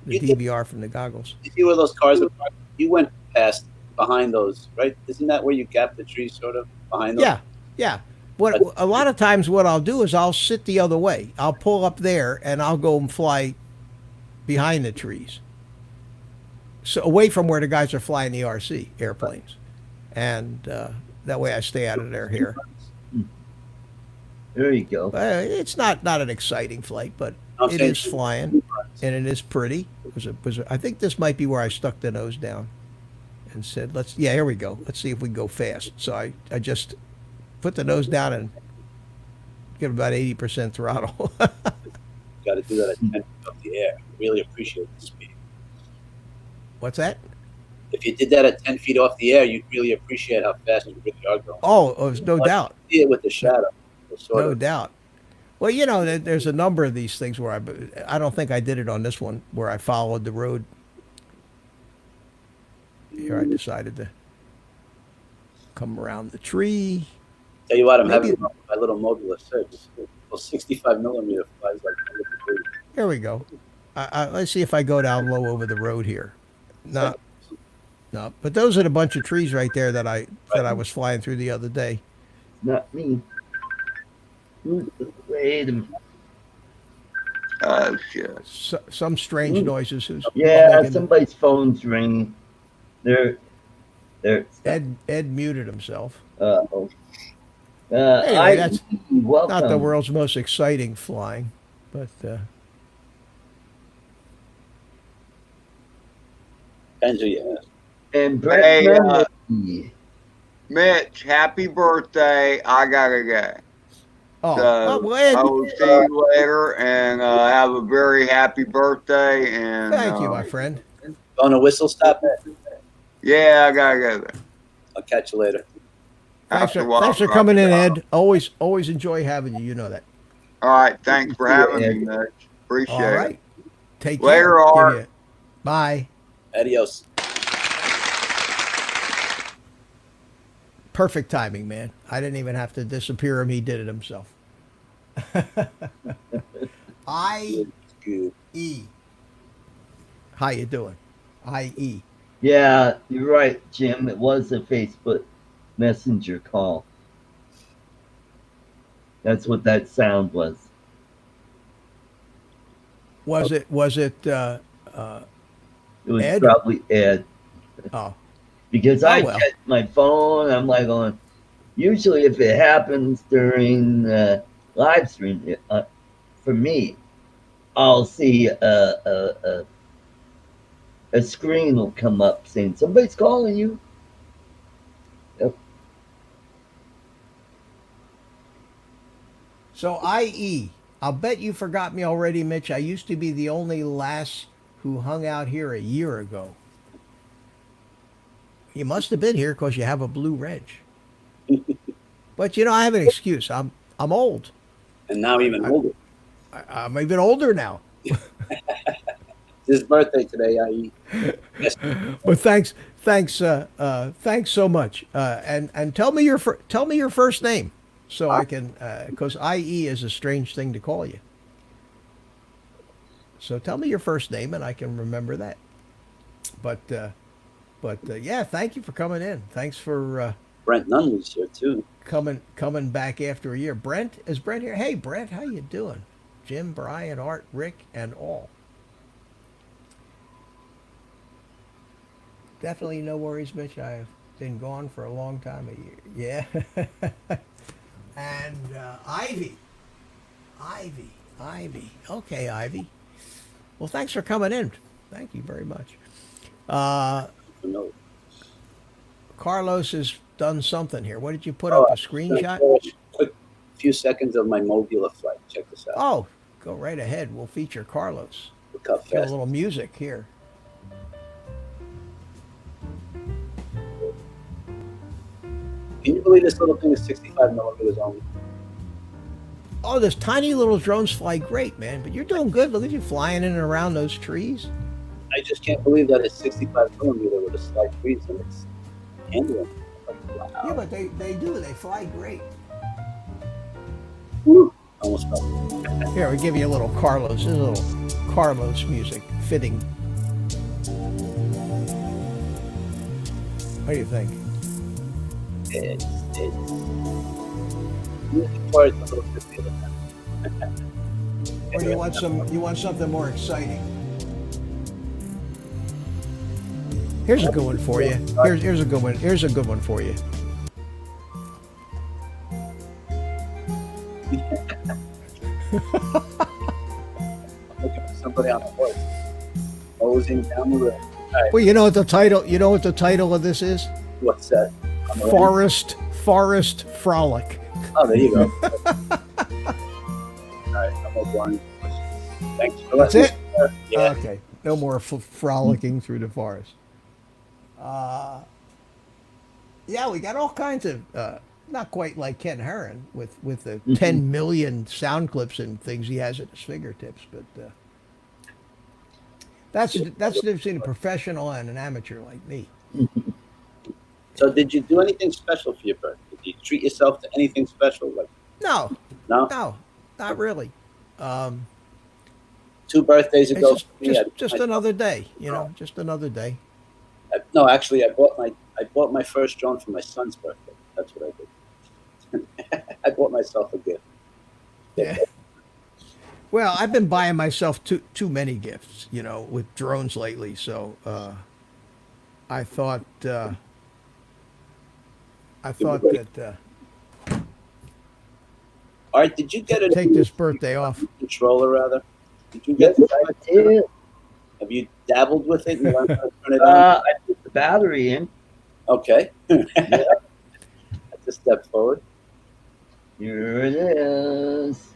The DVR from the goggles. You see where those cars are parked? You went past behind those, right? Isn't that where you gap the trees, sort of behind those? Yeah. A lot of times, what I'll do is I'll sit the other way. I'll pull up there and I'll go and fly behind the trees, so away from where the guys are flying the RC airplanes, and that way I stay out of their hair. There you go. It's not an exciting flight, but it is flying, and it is pretty. I think this might be where I stuck the nose down and said, here we go. Let's see if we can go fast. So I just put the nose down and get about 80% throttle. Got to do that at 10 feet off the air. Really appreciate the speed. What's that? If you did that at 10 feet off the air, you'd really appreciate how fast you really are going. Oh, there's no doubt. See it with the shadow. No doubt. Well, there's a number of these things where I don't think I did it on this one where I followed the road. Here I decided to come around the tree. Tell you what, I'm having my little Mobula 6. Well, 65 millimeter flies like 100 degrees. Here we go. Let's see if I go down low over the road here. No. But those are the bunch of trees right there that I was flying through the other day. Not me. Wait a minute. Oh shit! Some strange noises. Yeah, somebody's phone's ringing. They're Ed muted himself. Uh-oh. Anyway, that's welcome. not the world's most exciting flying, but Depends who you ask. And Brett Hey, Mendy. Mitch, happy birthday! I gotta go. oh, So well, Ed, I will see you later, and have a very happy birthday. And thank you, my friend. On a whistle stop? Yeah, I gotta go there. I'll catch you later. Thanks After a while, thanks for I'll coming in, drop. Ed. Always enjoy having you. You know that. All right, thanks for having me, Mitch. Appreciate All it. right. Take Later, care. Art. Give you- Bye. Adios. Perfect timing, man. I didn't even have to disappear him. He did it himself. Good. IE. How you doing? IE. Yeah, you're right, Jim. It was a Facebook Messenger call. That's what that sound was. Was it It was Ed? probably Ed. oh Because Oh, I well. check my phone. I'm like going, usually if it happens during live stream, for me, I'll see a screen will come up saying, somebody's calling you. Yep. So IE. I'll bet you forgot me already, Mitch. I used to be the only lass who hung out here a year ago. You must have been here because you have a blue wrench. But I have an excuse. I'm old. And now even older. I'm even older now. It's his birthday today, IE. Yes. But thanks so much. And tell me your first name so I can because IE is a strange thing to call you. So tell me your first name and I can remember that. But But yeah, thank you for coming in. Thanks for Brent Nunley's here too. coming back after a year. Brent, is Brent here? Hey, Brent, how you doing? Jim, Brian, Art, Rick, and all. Definitely no worries, Mitch. I've been gone for a long time. A year. Yeah. And Ivy. Okay, Ivy. Well, thanks for coming in. Thank you very much. No. Carlos has done something here. What did you put Oh, up? A I'm gonna screenshot? show a quick few seconds of my Mobula flight. Check this out. Oh, go right ahead. We'll feature Carlos. Look how Feel a fast. little music here. Can you believe this little thing is 65 millimeters only? Oh, those tiny little drones fly great, man. But you're doing good. Look at you flying in and around those trees. I just can't believe that it's 65 millimeter with a slight breeze and it's handling. Like, wow. Yeah, but they do. They fly great. Woo. Almost fell. Here, we give you a little Carlos. This is a little Carlos music fitting. What do you think? It's music part is a little bit the other Or you want something more exciting? Here's a good one for you. Here's a good one. Here's a good one for you. Looking for somebody on a horse, hosing down the road. All right, Well, you know what the title. You know what the title of this is? what's that? On the Forest Frolic. Oh, there you go. All right, I'm all blind. Thanks for That's letting it? me- Yeah. Okay. No more frolicking through the forest. Yeah, we got all kinds of. Not quite like Ken Herron with the 10 million sound clips and things he has at his fingertips, but that's the difference between a professional and an amateur like me. So, did you do anything special for your birthday? Did you treat yourself to anything special? Like, No, no? not really. 2 birthdays It's ago, for me, just another day, you know, just another day. No, actually, I bought my first drone for my son's birthday. That's what I did. I bought myself a gift. Yeah. Well, I've been buying myself too many gifts, you know, with drones lately. So I thought that Art, did you get a take this birthday off. controller rather? Did you Yes, get? I did. Have you dabbled with it? You learned how to turn it on? I put the battery in. Okay. That's a step forward. Here it is.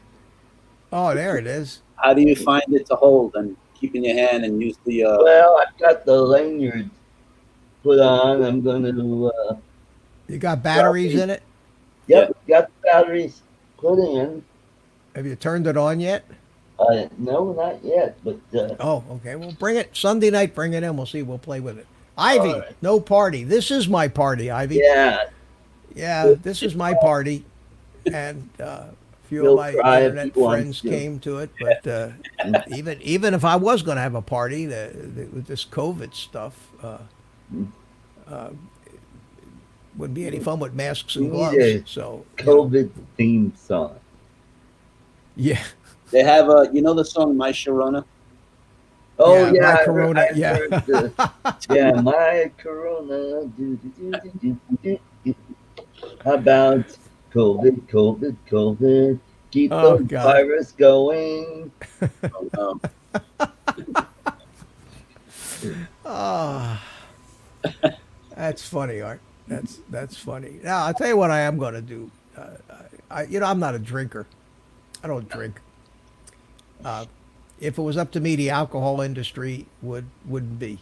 Oh, there it is. How do you find it to hold and keep in your hand and use the? Well, I've got the lanyard put on. I'm going to. You got batteries in it? Yep, got the batteries put in. Have you turned it on yet? No, not yet. But Oh, okay. Well, bring it Sunday night. Bring it in. We'll see. We'll play with it. Ivy, All right. no party. This is my party, Ivy. yeah, Yeah, this is my party, and a few He'll of my cry if internet he wants friends to. came to it. But even if I was going to have a party, with this COVID stuff, wouldn't be any fun with masks and We need gloves. a So COVID theme song. yeah, They have you know the song My Sharona? Oh Yeah, yeah, my I Corona, heard yeah. yeah, my Corona. Do. How about COVID? Keep Oh, the God. virus going. Oh, Ah, that's funny, Art. That's funny. Now I'll tell you what I am going to do. I'm not a drinker. I don't drink. If it was up to me, the alcohol industry wouldn't be.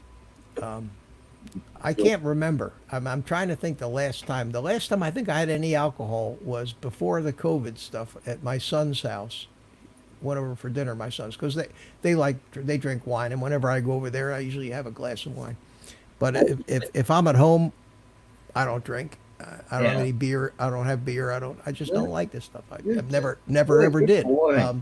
I can't remember. I'm trying to think the last time. The last time I think I had any alcohol was before the COVID stuff at my son's house. Went over for dinner, my sons, because they drink wine, and whenever I go over there, I usually have a glass of wine. But if I'm at home, I don't drink. I don't have any beer. I don't have beer. I just don't like this stuff. I've never ever did. Boy.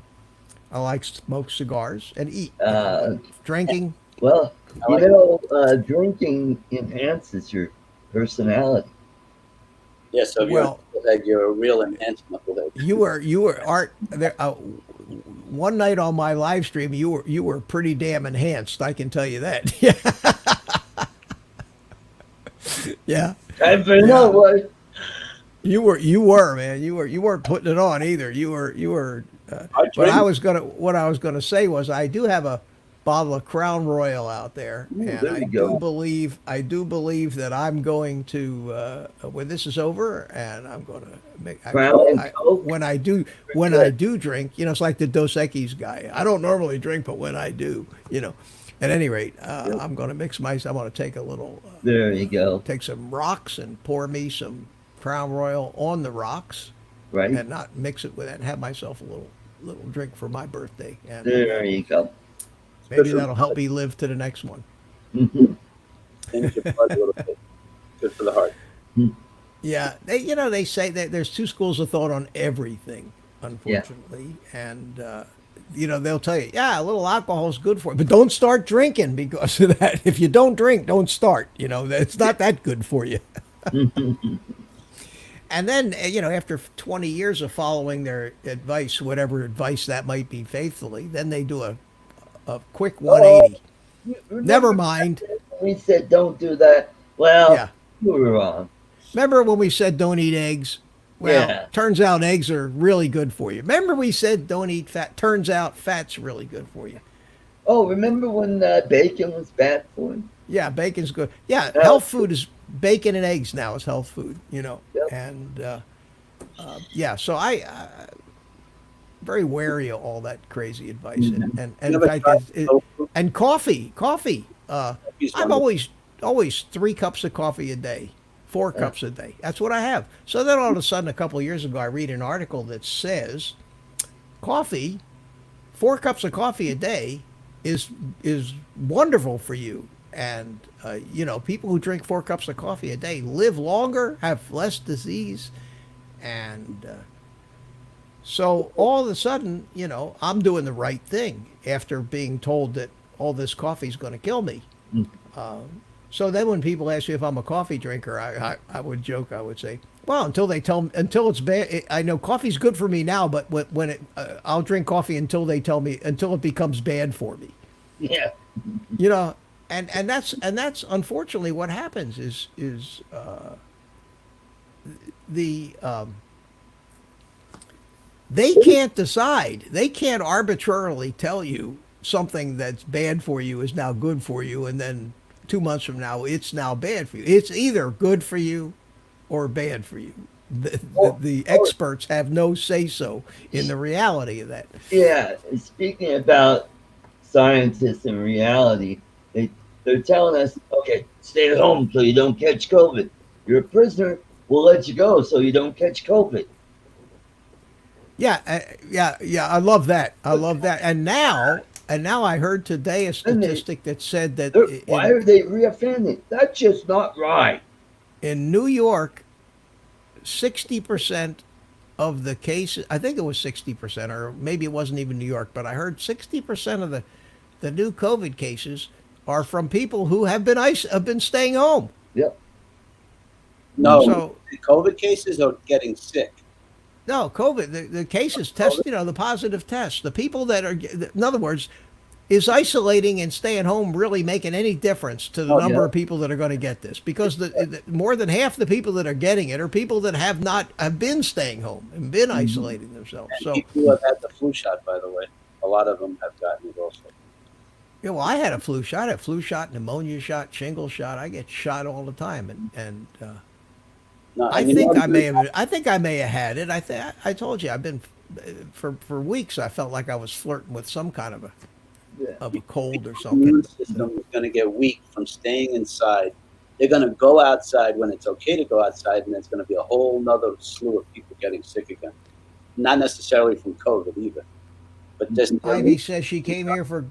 I like smoke cigars and eat. Uh, Drinking, Well, I like drinking enhances your personality. Yeah, so if Well, you're a knucklehead, you're a real enhanced knucklehead. you were Art there. One night on my live stream, you were pretty damn enhanced. I can tell you that. Yeah, yeah, Time for yeah. another one. You were man. You weren't putting it on either. You were. I But drink. what I was gonna say was I do have a bottle of Crown Royal out there, Ooh, and there I you do go. believe that I'm going to when this is over, and I'm going to make Crown and Coke. when I do drink, it's like the Dos Equis guy. I don't normally drink, but when I do, At any rate, Yep. I'm going to mix my. I'm going to take a little. There you go. Take some rocks and pour me some Crown Royal on the rocks, Right and not mix it with it, and have myself a little drink for my birthday, and there you go. maybe that'll help me live to the next one. Change your blood a little bit. Good for the heart. Yeah, they say that there's two schools of thought on everything, unfortunately, and they'll tell you, yeah, a little alcohol is good for you, but don't start drinking because of that. If you don't drink, don't start. It's not that good for you. And then, after 20 years of following their advice, whatever advice that might be faithfully, then they do a quick 180. Never Remember mind. we said don't do that? Well, Yeah. you were wrong. Remember when we said don't eat eggs? Well, Yeah. turns out eggs are really good for you. Remember we said don't eat fat? Turns out fat's really good for you. Oh, remember when bacon was bad for him? Yeah, bacon's good. Yeah, Yeah. health food is bacon and eggs now is health food, Yep. And yeah, so I very wary of all that crazy advice. And You in ever fact, tried tofu? and coffee. He's I'm wonderful. always 3 cups of coffee a day, 4 cups a day. That's what I have. So then all of a sudden, a couple of years ago, I read an article that says coffee, 4 cups of coffee a day is wonderful for you. And people who drink 4 cups of coffee a day live longer, have less disease, and so all of a sudden, I'm doing the right thing after being told that all this coffee is going to kill me. So then when people ask me if I'm a coffee drinker, I would joke. I would say, well, until it's bad. I know coffee's good for me now, but I'll drink coffee until they tell me, until it becomes bad for me. Yeah. And that's unfortunately what happens is the they can't decide. They can't arbitrarily tell you something that's bad for you is now good for you, and then 2 months from now it's now bad for you. It's either good for you or bad for you. The experts have no say so in the reality of that. Yeah. And speaking about scientists and reality, they're telling us, okay, stay at home so you don't catch COVID. You're a prisoner. We'll let you go so you don't catch COVID. Yeah, yeah. I love that. I love that. And now I heard today a statistic that said that Why are they reoffending? That's just not right. in New York, 60% of the cases, I think it was 60%, or maybe it wasn't even New York, but I heard 60% of the new COVID cases are from people who have been staying home. Yep. No, So the COVID cases are getting sick. no, COVID, the cases test, the positive tests, the people that are, in other words, is isolating and staying home really making any difference to the number of people that are going to get this? Because the more than half the people that are getting it are people that have been staying home and been isolating themselves. And So, people who have had the flu shot, by the way, a lot of them have gotten it also. yeah, well, I had a flu shot, pneumonia shot, shingle shot. I get shot all the time, and No, I and you think know, I may have had it. I told you I've been for weeks. I felt like I was flirting with some kind of a cold or the something. immune system is going to get weak from staying inside. They're going to go outside when it's okay to go outside, and there's going to be a whole nother slew of people getting sick again. Not necessarily from COVID either, but just Ivy says she came here for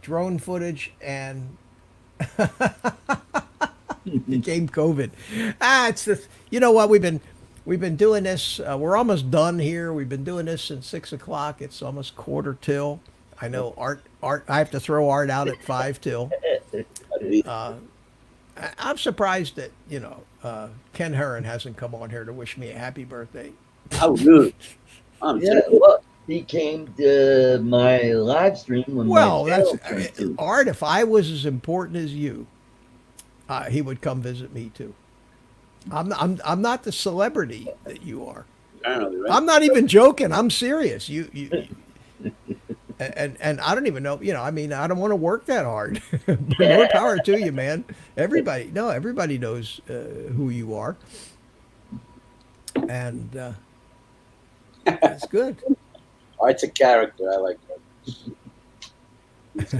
drone footage and became COVID. It's the, you know what, we've been doing this. We're almost done here. We've been doing this since 6 o'clock. It's almost quarter till. I know Art. I have to throw Art out at 5 till. At least. I'm surprised that Ken Heron hasn't come on here to wish me a happy birthday. How rude. I'm Yeah, serious. well, he came to my live stream when Well, my that's channel turned 2. Art. If I was as important as you, he would come visit me too. I'm not the celebrity that you are. Apparently, right? I'm not even joking. I'm serious. You and I don't even know. I mean, I don't want to work that hard. But more power to you, man. Everybody knows who you are, and that's good. Art's a character. I like that. He's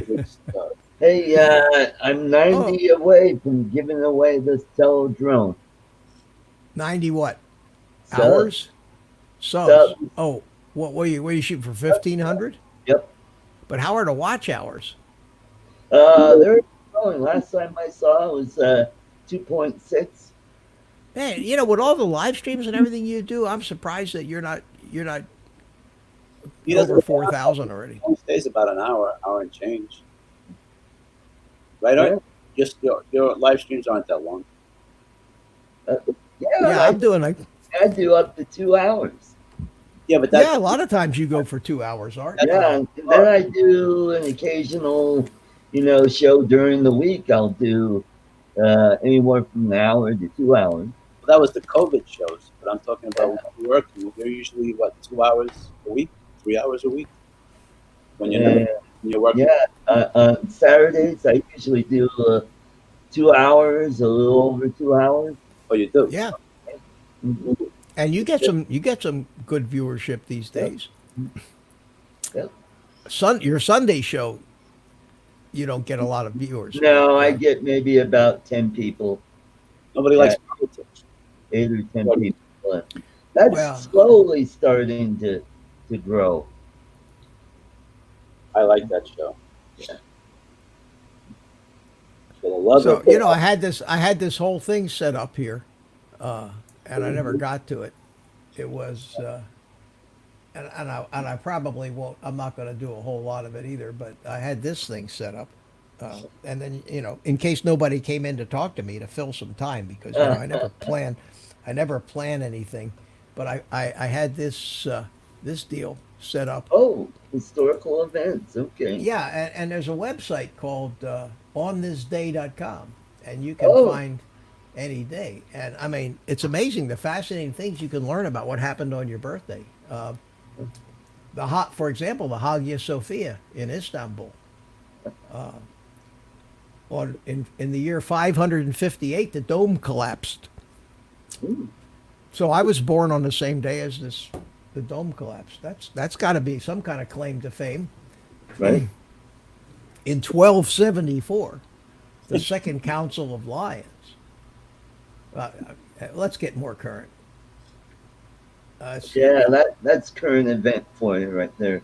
good stuff. Hey, I'm 90 away from giving away this Tele drone. 90 what? Subs. Hours? Subs. Subs. Oh, what are you shooting for 1,500? Yep. But how are the watch hours? They're growing. Last time I saw it was 2.6. Man, with all the live streams and everything you do, I'm surprised that you're not He doesn't over 4,000 already. He stays about an hour and change. Right, Art? Just your live streams aren't that long. Yeah, I'm doing like I do up to 2 hours. Yeah, but that's a lot of times you go for 2 hours, Art. Yeah, and then I do an occasional, show during the week. I'll do anywhere from an hour to 2 hours. that was the COVID shows. But I'm talking about when you're working. They're usually 2 hours a week, 3 hours a week. When you're working. Yeah, on Saturdays I usually do 2 hours, a little over 2 hours. Oh, you do? Yeah. Mhm. And you get some good viewership these days. Yep. Your Sunday show, you don't get a lot of viewers. No, I get maybe about 10 people, Nobody likes politics. 8 or 10 people. That's Well- slowly starting to grow. I like that show. Yeah. For the love So of I had this whole thing set up here, and I never got to it. It was, and I probably won't. I'm not going to do a whole lot of it either. But I had this thing set up, and then in case nobody came in to talk to me to fill some time because I never plan anything. But I had this deal set up. Oh, historical events. Okay. Yeah, and there's a website called onthisday.com, and you can Oh. find any day. And I mean, it's amazing the fascinating things you can learn about what happened on your birthday. For example, the Hagia Sophia in Istanbul. In the year 558, the dome collapsed. Ooh. So I was born on the same day as the dome collapsed. That's got to be some kind of claim to fame. Right. In 1274, the Second Council of Lyons. Let's get more current. Yeah, that's current event for you right there.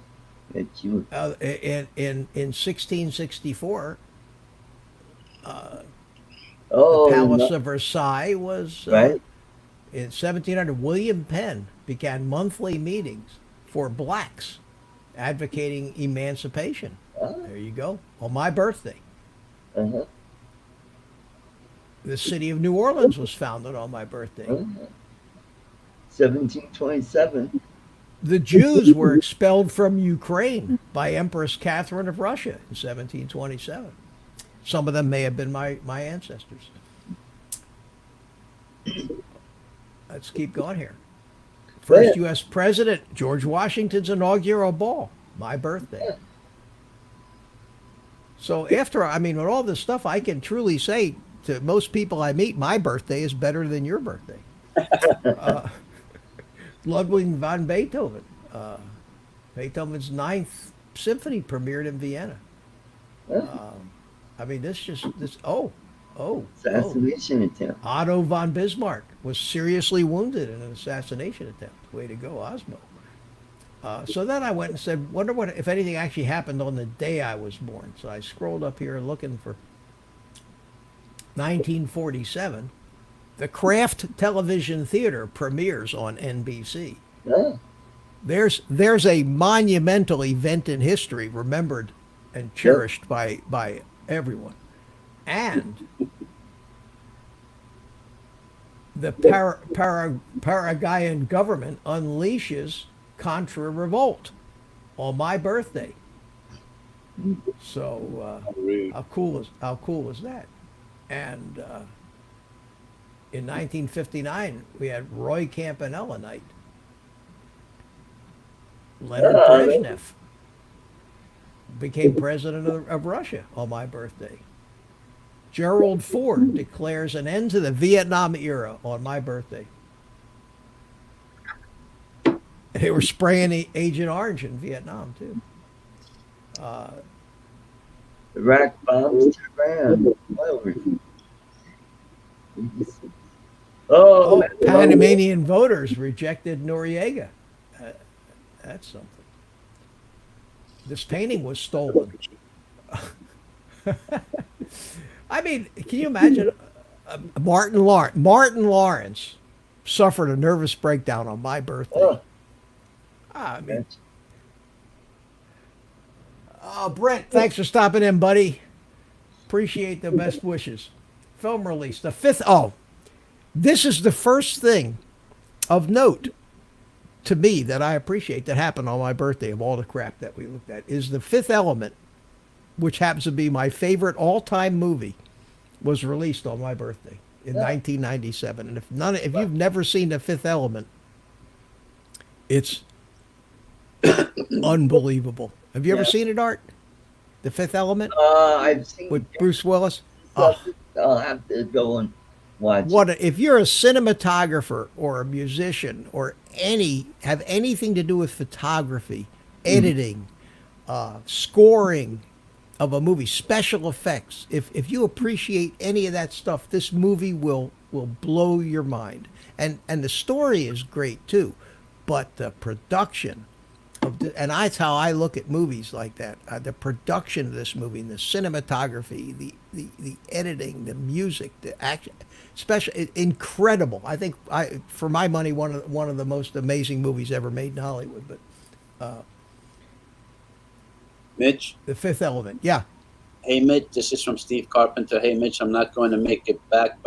That you. In 1664, Oh, the Palace no, of Versailles was right. in 1700. William Penn began monthly meetings for blacks, advocating emancipation. Ah, There you go. On my birthday. uh-huh, The city of New Orleans was founded on my birthday. uh-huh. 1727. The Jews were expelled from Ukraine by Empress Catherine of Russia in 1727. Some of them may have been my ancestors. Let's keep going here. First U.S. President, George Washington's inaugural ball, my birthday. So with all this stuff, I can truly say to most people I meet, my birthday is better than your birthday. Ludwig van Beethoven. Beethoven's Ninth Symphony premiered in Vienna. Assassination attempt. Otto von Bismarck was seriously wounded in an assassination attempt. Way to go, Osmo. So then I went and said, wonder if anything actually happened on the day I was born. So I scrolled up here looking for 1947. The Kraft Television Theater premieres on NBC. Ah, there's a monumental event in history remembered and cherished by everyone, and the Paraguayan government unleashes Contra revolt on my birthday. So how cool is that? And in 1959, we had Roy Campanella night. Leonid Brezhnev became president of Russia on my birthday. Gerald Ford declares an end to the Vietnam era on my birthday. They were spraying Agent Orange in Vietnam too. Iraq bombs Iran. Oh, Panamanian voters rejected Noriega. That's something. This painting was stolen. I mean, can you imagine? Martin Lawrence suffered a nervous breakdown on my birthday. I mean, Brent, thanks for stopping in, buddy. Appreciate the best wishes. Film release, the fifth. Oh, this is the first thing of note to me that I appreciate that happened on my birthday of all the crap that we looked at is The Fifth Element, which happens to be my favorite all-time movie, was released on my birthday in 1997. And if you've never seen The Fifth Element, it's unbelievable. Have you ever seen it, Art? The Fifth Element? I've seen with Bruce Willis. I'll have to go and watch. If you're a cinematographer or a musician or have anything to do with photography, editing, scoring of a movie, special effects, if you appreciate any of that stuff, this movie will blow your mind. And the story is great too, but the production and that's how I look at movies like that. The production of this movie, the cinematography, the editing, the music, the action, incredible. I think for my money, one of the most amazing movies ever made in Hollywood. But Mitch? The Fifth Element, yeah. Hey, Mitch, this is from Steve Carpenter. Hey, Mitch, I'm not going to make it back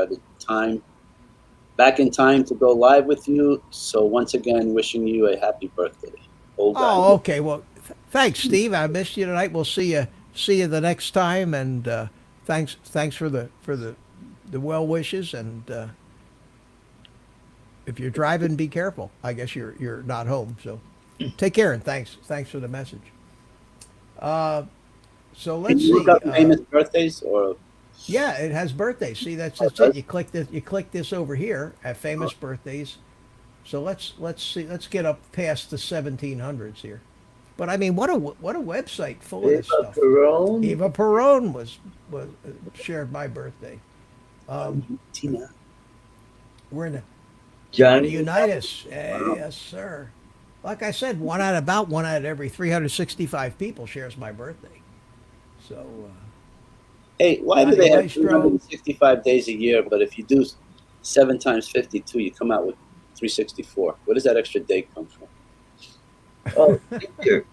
in time to go live with you. So once again, wishing you a happy birthday. Oh, okay. Well, thanks, Steve. I missed you tonight. We'll see you the next time. And thanks for the well wishes. And if you're driving, be careful. I guess you're not home, so take care and thanks for the message. So let's see. Look up famous birthdays or. Yeah, it has birthdays. See, that's it. You click this over here at famous birthdays. So let's see. Let's get up past the 1700s here. But I mean, what a website full of this stuff. Perón? Eva Perón was shared my birthday. Tina. We're in the Johnny Unitas. Yes, sir. Like I said, one out of every 365 people shares my birthday. So. Hey, why do they have 365 days a year? But if you do 7 times 52, you come out with 364. Where does that extra day come from? Oh, here.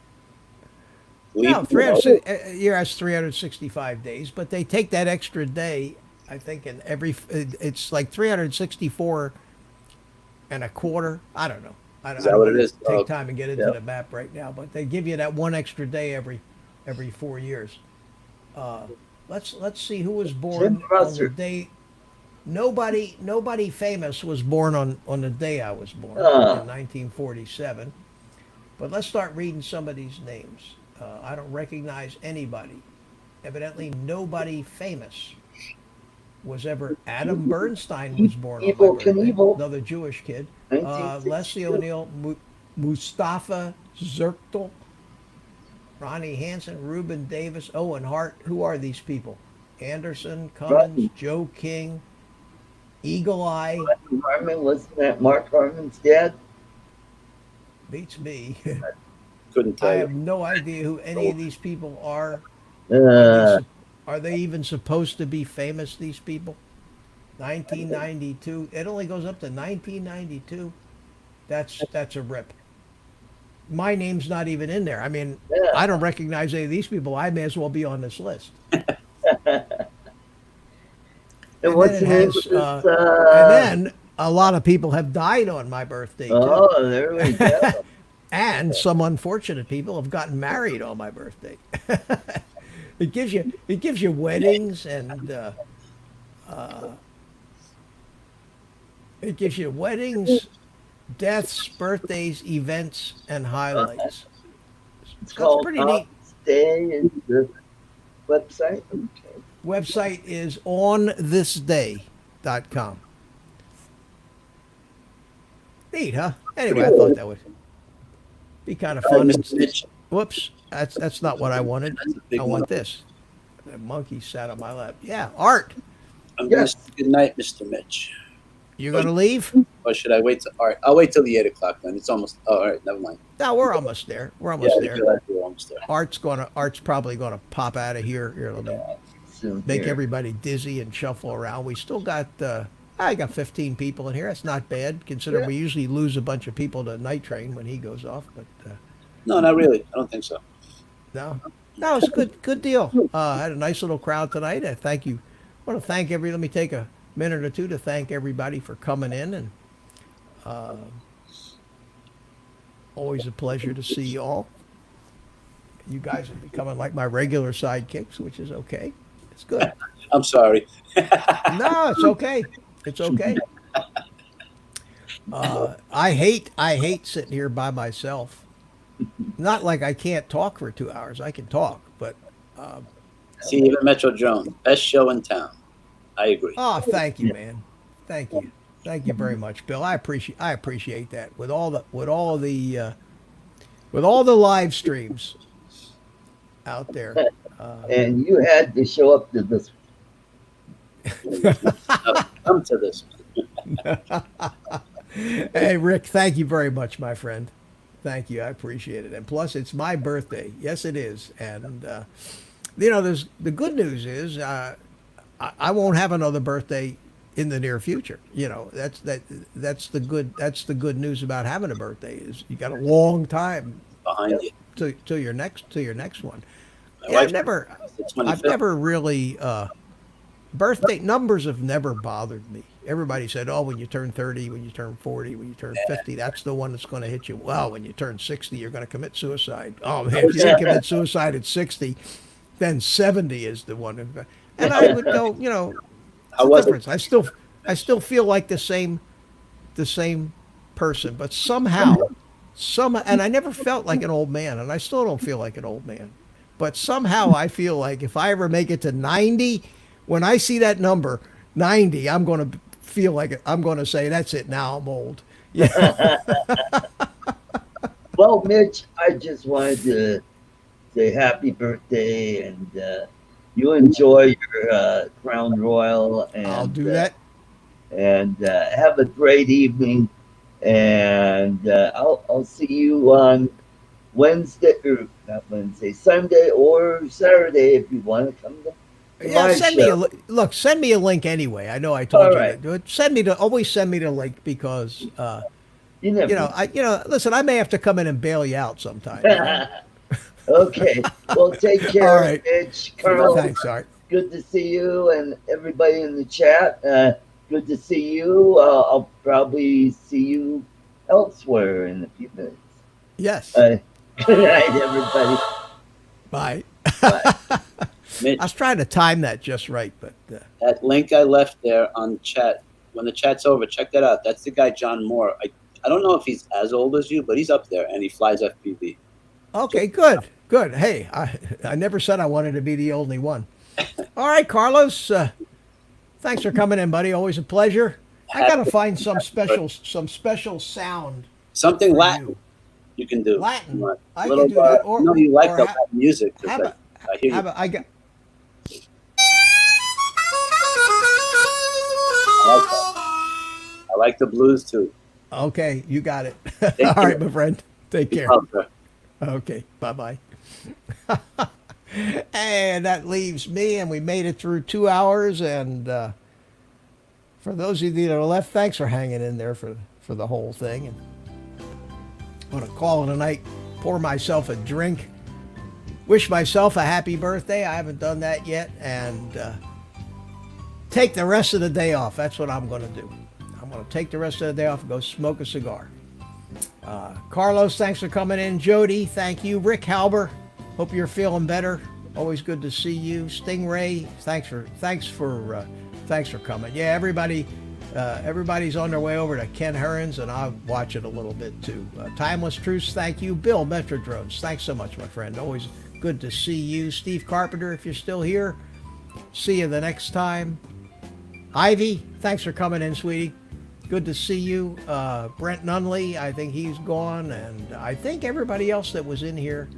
No, a year has 365 days, but they take that extra day, I think, in it's like 364 and a quarter. I don't know. Is that what it is? Take time and get into the map right now, but they give you that one extra day every 4 years. Let's see who was born on the day. Nobody famous was born on the day I was born in 1947. But let's start reading some of these names. I don't recognize anybody. Evidently, nobody famous was ever. Adam Bernstein was born on my birthday, another Jewish kid. Leslie O'Neill, Mustafa Zerktel, Ronnie Hansen, Reuben Davis, Owen Hart. Who are these people? Anderson, Cummins, Joe King, Eagle Eye. Harmon, wasn't that Mark Harmon's dad? Beats me. Couldn't tell I you. have no idea who any of these people are. Are they even supposed to be famous, these people? 1992. It only goes up to 1992. That's a rip. my name's not even in there. I mean, Yeah. I don't recognize any of these people. I may as well be on this list. And And what's then the it name has, of this? and then a lot of people have died on my birthday too. Oh, there we go. And some unfortunate people have gotten married on my birthday. It gives you weddings and it gives you weddings, deaths, birthdays, events, and highlights. It's That's called pretty neat. Stay is the website. Okay. Website is onthisday.com. Neat, huh? Anyway, I thought that would be kind of fun. Mr. Mitch, Whoops, that's not what I wanted. that's a big I one. want this. The monkey sat on my lap. Yeah, Art, I'm going to Yes. say good night, Mr. Mitch. you're gonna leave? Or should I wait till, all right, I'll wait till the 8 o'clock then. It's almost, oh, all right, never mind. No, we're almost there. We're Yeah, almost I there. feel like we're almost there. Art's probably gonna pop out of here. Here, let me Soon make here. everybody dizzy and shuffle around. We still got I got 15 people in here. That's not bad considering Yeah. we usually lose a bunch of people to night train when he goes off. But No, not really. I don't think so. no, it's a good deal. I had a nice little crowd tonight. I thank you. I want to thank let me take a minute or two to thank everybody for coming in, and always a pleasure to see you all. You guys are becoming like my regular sidekicks, which is okay. It's good. I'm sorry. No, it's okay. It's okay. I hate sitting here by myself. Not like I can't talk for 2 hours. I can talk, but See, even Metro Jones, best show in town. I agree. oh, thank you, man. Thank you very much, Bill. I appreciate that. With all the live streams out there. And you had to show up to this. Come to this. Hey, Rick, thank you very much, my friend. Thank you. I appreciate it. And plus, it's my birthday. Yes, it is. And, there's the good news is I won't have another birthday in the near future. That's the good news about having a birthday is you got a long time Behind you. till your next one. My Yeah, wife- I've never It's 25th. I've never really birthday numbers have never bothered me. Everybody said, "Oh, when you turn 30, when you turn 40, when you turn 50, that's the one that's going to hit you." Well, when you turn 60, you're going to commit suicide. Oh man, if you didn't commit suicide at 60, then 70 is the one. And I would go, How what's was the it? difference? I still feel like the same person, but somehow, and I never felt like an old man, and I still don't feel like an old man. But somehow I feel like if I ever make it to 90, when I see that number, 90, I'm going to feel like I'm going to say, that's it. Now I'm old. Yeah. Well, Mitch, I just wanted to say happy birthday, and you enjoy your Crown Royal, and I'll do that. And have a great evening. And I'll see you on Wednesday, or not Wednesday, Sunday or Saturday if you want to come to Yeah, my send me a show. look. Send me a link anyway. I know I told All you right. to do it. Always send me the link because You never listen. I may have to come in and bail you out sometime. Okay. Well, take care, All right. Mitch. Carl, Thanks, Art. good to see you, and everybody in the chat. Good to see you. I'll probably see you elsewhere in a few minutes. Yes. Good night, everybody. Bye. Bye. Mitch, I was trying to time that just right, but that link I left there on chat, when the chat's over, check that out. That's the guy, John Moore. I don't know if he's as old as you, but he's up there and he flies FPV. okay, good. Hey, I never said I wanted to be the only one. All right, Carlos. Thanks for coming in, buddy. Always a pleasure. I gotta find some special sound. Something for Latin you can do. Latin. What? I Little, can do that. Or, I know you like or the ha- Latin music. 'cause How about, I hear how you. about I got? I like the blues too. Okay, you got it. Thank All right, you. my friend. Take care. Okay. Okay, bye-bye. And that leaves me, and we made it through 2 hours. And for those of you that are left, thanks for hanging in there for the whole thing. And I'm going to call it a night, pour myself a drink, wish myself a happy birthday. I haven't done that yet. And take the rest of the day off. That's what I'm going to do. I'm going to take the rest of the day off and go smoke a cigar. Carlos, thanks for coming in. Jody, thank you. Rick Halber, hope you're feeling better. Always good to see you. Stingray, thanks for coming. Yeah, everybody's on their way over to Ken Heron's, and I'll watch it a little bit too. Timeless Truths, thank you. Bill Metrodrones, thanks so much, my friend. Always good to see you. Steve Carpenter, if you're still here, see you the next time. Ivy, thanks for coming in, sweetie. Good to see you. Brent Nunley, I think he's gone, and I think everybody else that was in here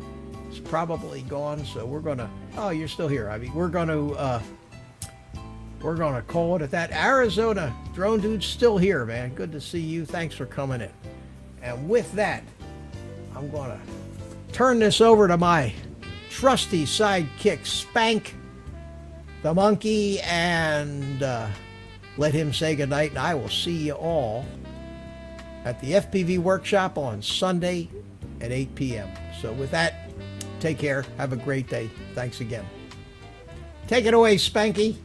is probably gone. So we're gonna. Oh, you're still here, Ivy. We're gonna call it at that. Arizona Drone Dude's still here, man. Good to see you. Thanks for coming in. And with that, I'm gonna turn this over to my trusty sidekick, Spank the monkey, and let him say goodnight. And I will see you all at the FPV workshop on Sunday at 8 p.m. So with that, take care. Have a great day. Thanks again. Take it away, Spanky.